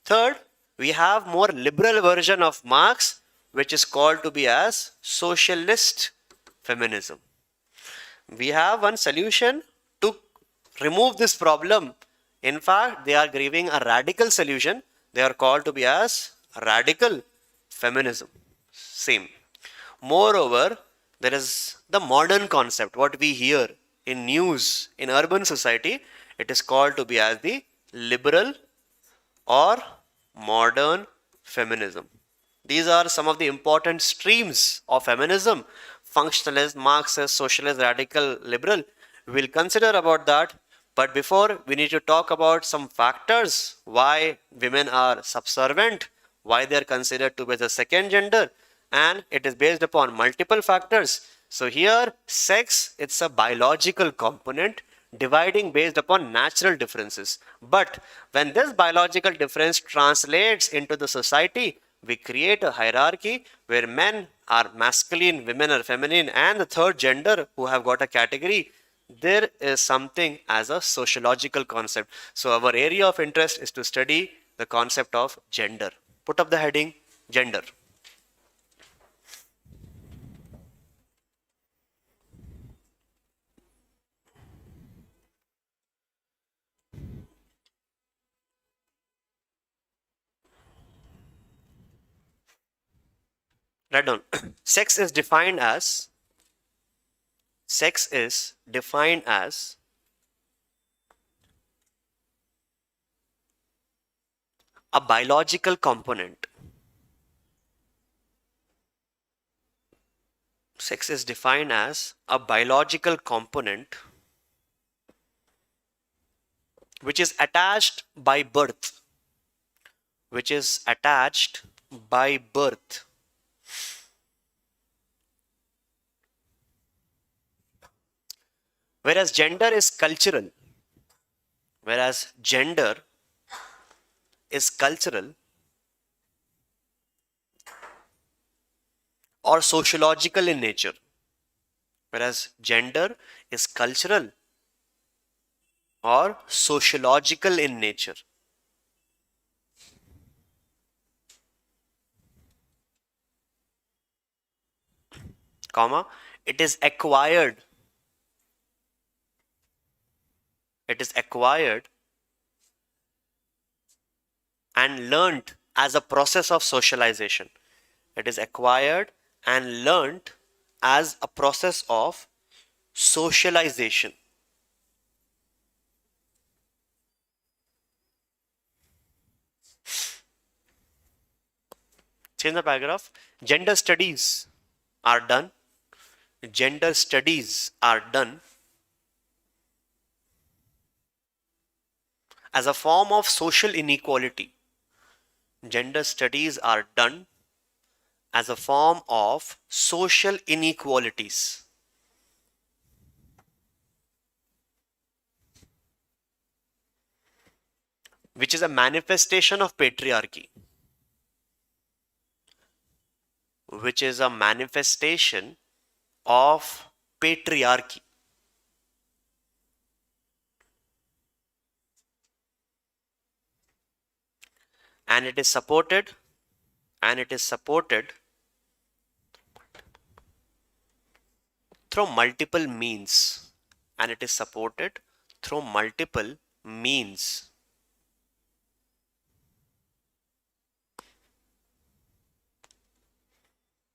S1: Third, we have more liberal version of Marx which is called to be as socialist feminism. We have one solution to remove this problem. In fact, they are giving a radical solution. They are called to be as radical feminism. Same. Moreover, there is the modern concept, what we hear in news, in urban society, it is called to be as the liberal or modern feminism. These are some of the important streams of feminism: functionalist, Marxist, socialist, radical, liberal. We'll consider about that. But before, we need to talk about some factors why women are subservient, why they are considered to be the second gender, and it is based upon multiple factors. So here, sex, it's a biological component dividing based upon natural differences. But when this biological difference translates into the society, we create a hierarchy where men are masculine, women are feminine, and the third gender who have got a category, there is something as a sociological concept. So our area of interest is to study the concept of gender. Put up the heading, gender. Write down. Sex is defined as sex is defined as a biological component. Sex is defined as a biological component which is attached by birth. Which is attached by birth. Whereas gender is cultural. Whereas gender is cultural or sociological in nature. Whereas gender is cultural or sociological in nature. Comma, it is acquired. It is acquired and learnt as a process of socialization. It is acquired and learnt as a process of socialization. Change the paragraph. Gender studies are done. Gender studies are done as a form of social inequality. Gender studies are done as a form of social inequalities. Which is a manifestation of patriarchy. Which is a manifestation of patriarchy. And it is supported through multiple means. And it is supported through multiple means.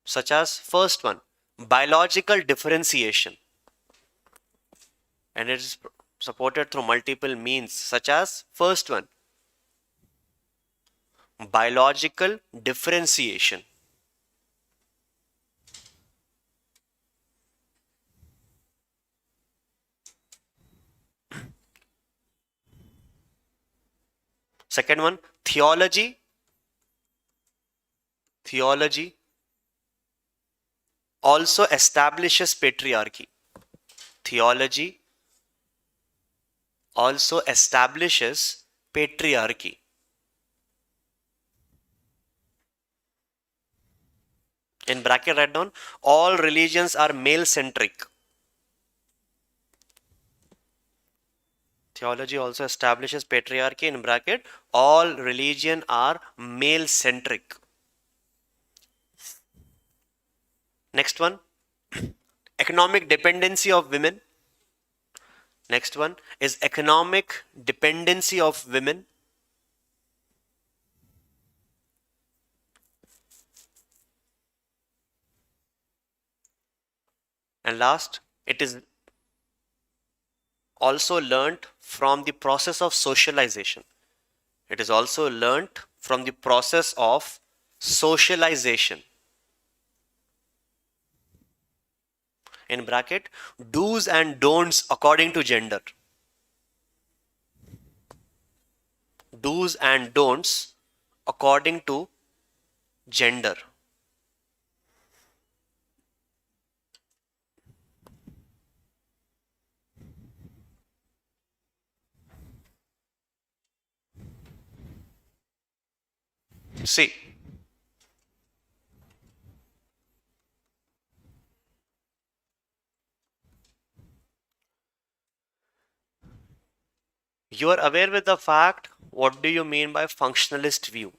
S1: Such as first one, biological differentiation, and it is supported through multiple means, such as first one, biological differentiation. Second one, theology. Theology also establishes patriarchy. Theology also establishes patriarchy. In bracket, write down, all religions are male centric. Theology also establishes patriarchy, in bracket, all religion are male centric. Next one, economic dependency of women. Next one is economic dependency of women. And last, it is also learnt from the process of socialization. It is also learnt from the process of socialization. In bracket, do's and don'ts according to gender. Do's and don'ts according to gender. See, you are aware with the fact, what do you mean by functionalist view?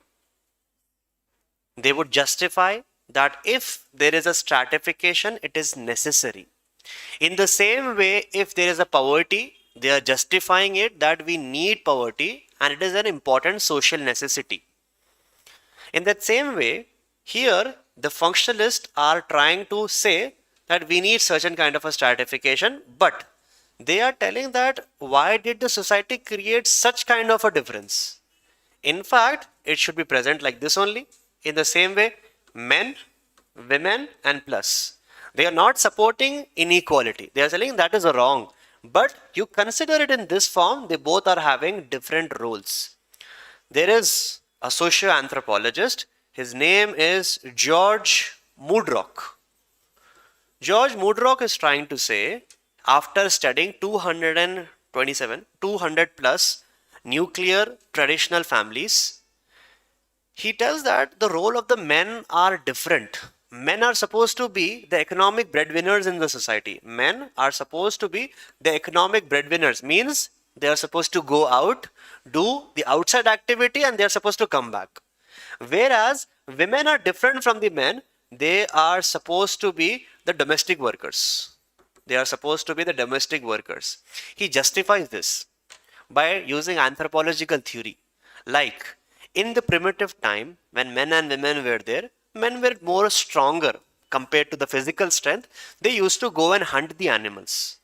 S1: They would justify that if there is a stratification, it is necessary. In the same way, if there is a poverty, they are justifying it that we need poverty and it is an important social necessity. In that same way, here the functionalists are trying to say that we need certain kind of a stratification, but they are telling that why did the society create such kind of a difference? In fact, it should be present like this only. In the same way, men, women, and plus. They are not supporting inequality. They are saying that is wrong. But you consider it in this form, they both are having different roles. There is a socio-anthropologist. His name is George Mudrock. George Mudrock is trying to say, after studying 200 plus nuclear traditional families, he tells that the role of the men are different. Men are supposed to be the economic breadwinners in the society. Men are supposed to be the economic breadwinners, means they are supposed to go out, do the outside activity, and they are supposed to come back. Whereas women are different from the men, they are supposed to be the domestic workers. They are supposed to be the domestic workers. He justifies this by using anthropological theory. Like, in the primitive time, when men and women were there, men were more stronger compared to the physical strength. They used to go and hunt the animals.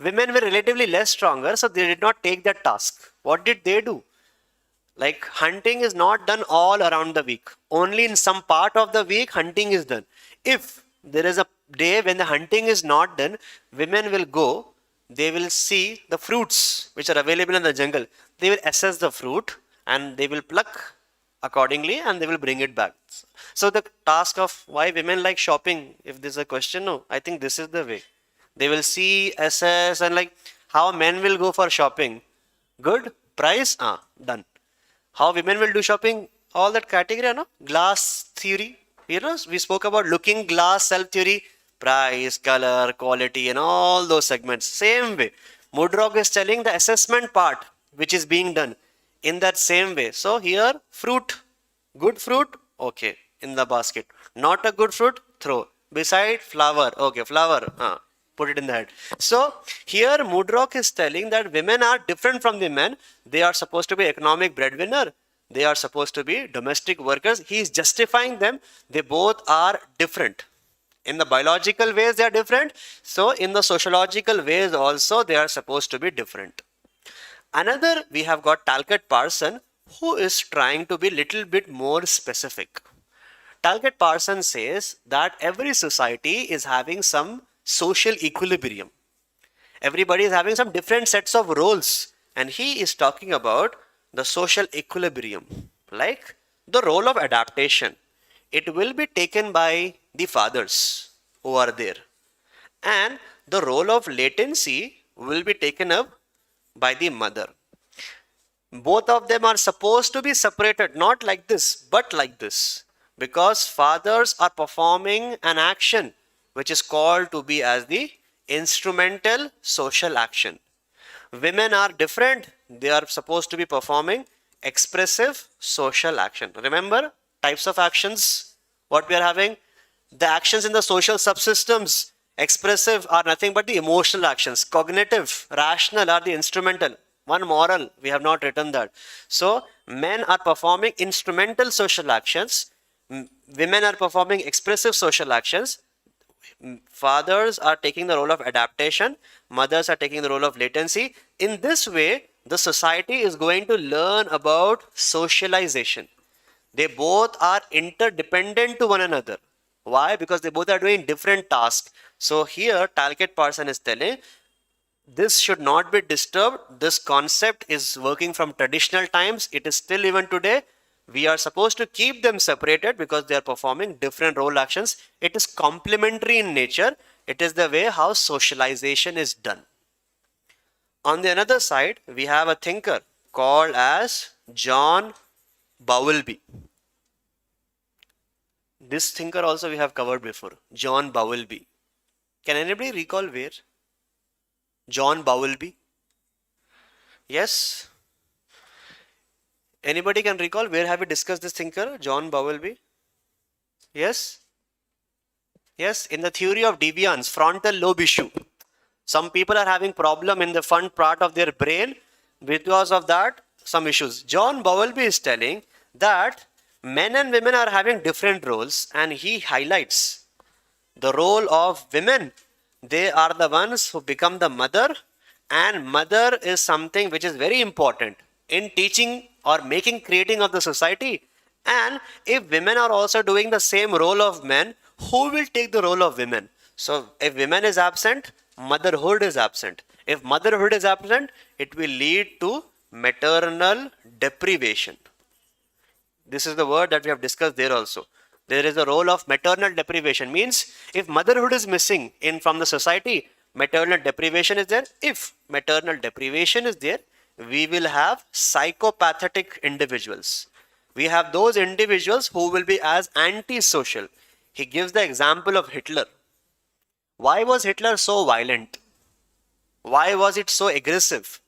S1: Women were relatively less stronger, so they did not take that task. What did they do? Like, hunting is not done all around the week. Only in some part of the week, hunting is done. If there is a day when the hunting is not done, women will go, they will see the fruits which are available in the jungle. They will assess the fruit and they will pluck accordingly and they will bring it back. So the task of why women like shopping, if there's a question, no, I think this is the way. They will see, assess, and like how men will go for shopping. Good, price, done. How women will do shopping, all that category, no? Glass theory. You know, we spoke about looking glass, self theory, price, color, quality, and all those segments. Same way. Mudrock is telling the assessment part, which is being done in that same way. So here, fruit, good fruit, okay, in the basket. Not a good fruit, throw. Beside flower, okay, flower, put it in the head. So here Mudrock is telling that women are different from the men. They are supposed to be economic breadwinner. They are supposed to be domestic workers. He is justifying them. They both are different. In the biological ways, they are different. So in the sociological ways also, they are supposed to be different. Another, we have got Talcott Parson, who is trying to be little bit more specific. Talcott Parson says that every society is having some social equilibrium. Everybody is having some different sets of roles, and he is talking about the social equilibrium, like the role of adaptation. It will be taken by the fathers who are there, and the role of latency will be taken up by the mother. Both of them are supposed to be separated, not like this, but like this, because fathers are performing an action which is called to be as the instrumental social action. Women are different, they are supposed to be performing expressive social action. Remember types of actions what we are having? The actions in the social subsystems, expressive, are nothing but the emotional actions. Cognitive, rational are the instrumental. One moral, we have not written that. So men are performing instrumental social actions, women are performing expressive social actions. Fathers are taking the role of adaptation, mothers are taking the role of latency. In this way, the society is going to learn about socialization. They both are interdependent to one another. Why? Because they both are doing different tasks. So here Talcott Parson is telling this should not be disturbed. This concept is working from traditional times. It is still even today. We are supposed to keep them separated because they are performing different role actions. It is complementary in nature. It is the way how socialization is done. On the another side, we have a thinker called as John Bowlby. This thinker also we have covered before, John Bowlby. Can anybody recall where? John Bowlby? Yes? Anybody can recall where have we discussed this thinker, John Bowlby? Yes? Yes, in the theory of deviance, frontal lobe issue. Some people are having problem in the front part of their brain. Because of that, some issues. John Bowlby is telling that men and women are having different roles, and he highlights the role of women. They are the ones who become the mother, and mother is something which is very important in teaching or making creating of the society. And if women are also doing the same role of men, who will take the role of women? So if women is absent, motherhood is absent. If motherhood is absent, it will lead to maternal deprivation. This is the word that we have discussed there also. There is a role of maternal deprivation. Means if motherhood is missing in from the society, maternal deprivation is there. If maternal deprivation is there, we will have psychopathic individuals. We have those individuals who will be as antisocial. He gives the example of Hitler. Why was Hitler so violent? Why was it so aggressive?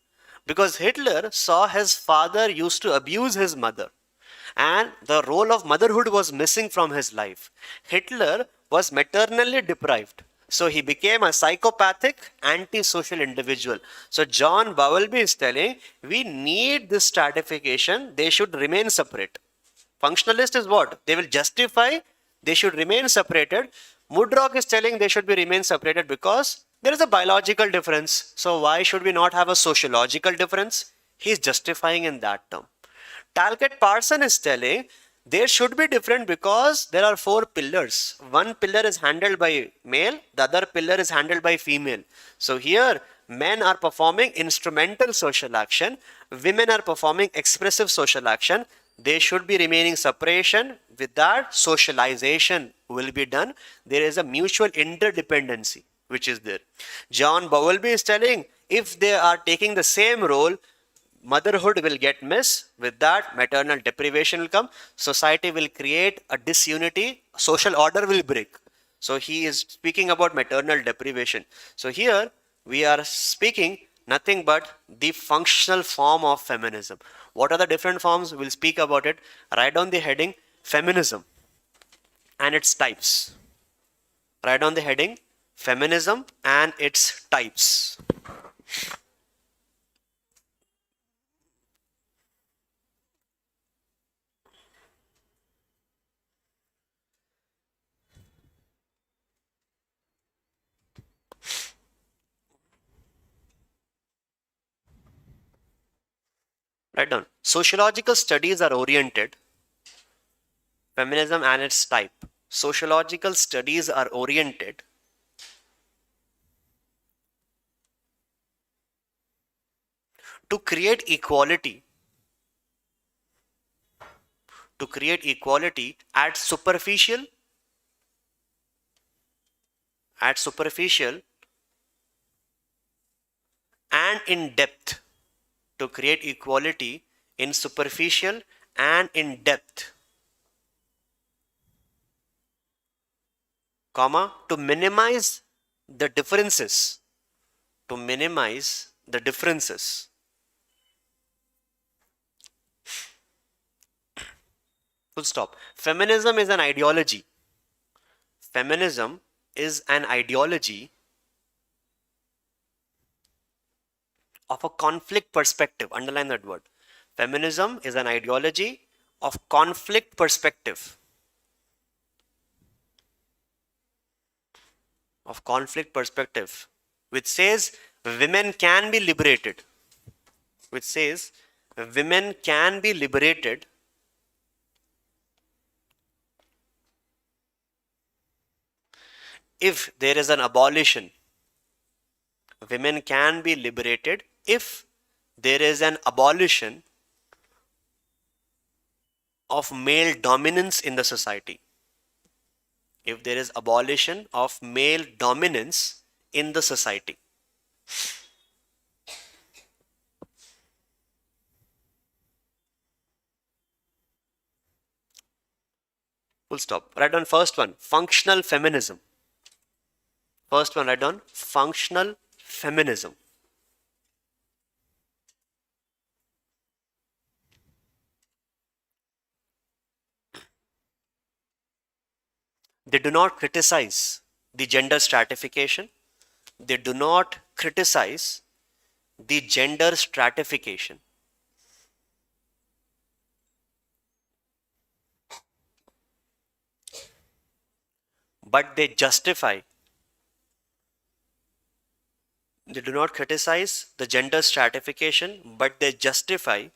S1: Because Hitler saw his father used to abuse his mother, and the role of motherhood was missing from his life. Hitler was maternally deprived. So he became a psychopathic, antisocial individual. So John Bowlby is telling we need this stratification. They should remain separate. Functionalist is what? They will justify they should remain separated. Mudrock is telling they should be remain separated because there is a biological difference. So why should we not have a sociological difference? He is justifying in that term. Talcott Parson is telling there should be different because there are four pillars. One pillar is handled by male, the other pillar is handled by female. So here men are performing instrumental social action, women are performing expressive social action. They should be remaining separation. With that, socialization will be done. There is a mutual interdependency which is there. John Bowlby is telling if they are taking the same role, motherhood will get missed. With that, maternal deprivation will come. Society will create a disunity. Social order will break. So he is speaking about maternal deprivation. So here we are speaking nothing but the functional form of feminism. What are the different forms? We'll speak about it. Write down the heading feminism and its types. Write down the heading feminism and its types. Write down. Sociological studies are oriented. Feminism and its type. Sociological studies are oriented to create equality, at superficial and in depth, to create equality in superficial and in depth, comma, to minimize the differences, to minimize the differences. Full stop. Feminism is an ideology. Feminism is an ideology of a conflict perspective. Underline that word. Feminism is an ideology of conflict perspective. Of conflict perspective, which says women can be liberated. Which says women can be liberated if there is an abolition. Women can be liberated if there is an abolition of male dominance in the society. If there is abolition of male dominance in the society. Full stop. Write down first one, functional feminism. First one, write down functional feminism. They do not criticize the gender stratification. They do not criticize the gender stratification. But they justify. They do not criticize the gender stratification, but they justify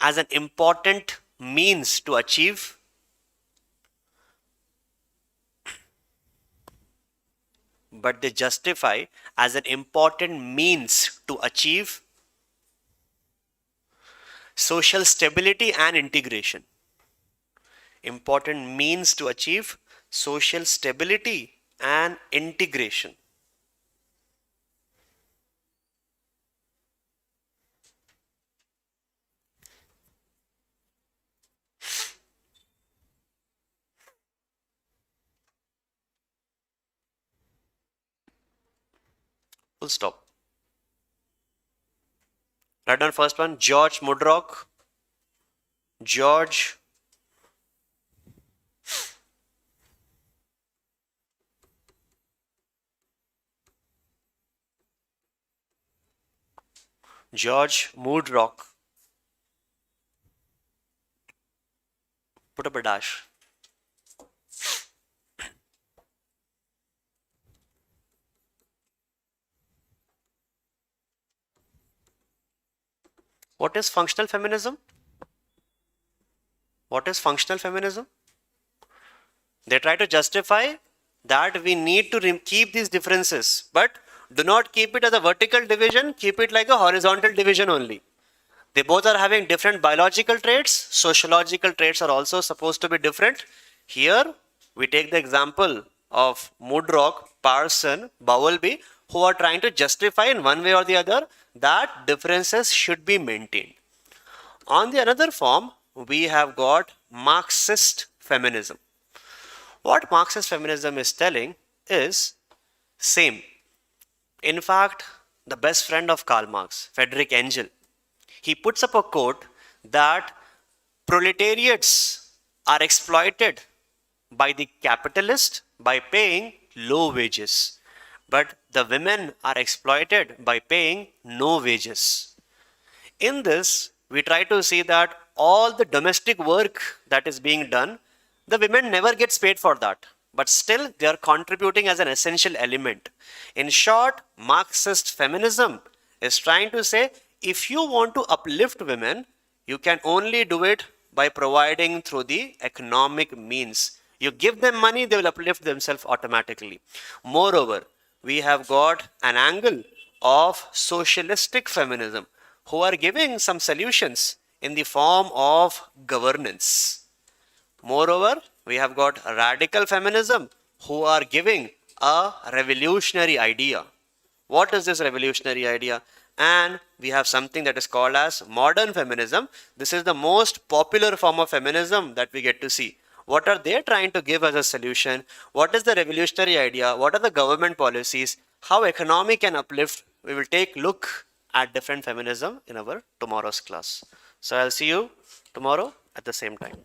S1: as an important means to achieve but they justify as an important means to achieve social stability and integration. Important means to achieve social stability and integration. Full stop. Write down first one, George Mudrock. George Mudrock. Put up a dash. What is functional feminism? What is functional feminism? They try to justify that we need to keep these differences, but do not keep it as a vertical division, keep it like a horizontal division only. They both are having different biological traits. Sociological traits are also supposed to be different. Here, we take the example of Mudrock, Parson, Bowlby, who are trying to justify in one way or the other that differences should be maintained. On the another form, we have got Marxist feminism. What Marxist feminism is telling is same. In fact, the best friend of Karl Marx, Friedrich Engel, he puts up a quote that proletariats are exploited by the capitalist by paying low wages, but the women are exploited by paying no wages. In this, we try to see that all the domestic work that is being done, the women never gets paid for that. but still they are contributing as an essential element. In short, Marxist feminism is trying to say if you want to uplift women, you can only do it by providing through the economic means. You give them money, they will uplift themselves automatically. Moreover, we have got an angle of socialistic feminism who are giving some solutions in the form of governance. Moreover, we have got radical feminism who are giving a revolutionary idea. What is this revolutionary idea? And we have something that is called as modern feminism. This is the most popular form of feminism that we get to see. What are they trying to give as a solution? What is the revolutionary idea? What are the government policies? How economy can uplift? We will take look at different feminism in our tomorrow's class. So I'll see you tomorrow at the same time.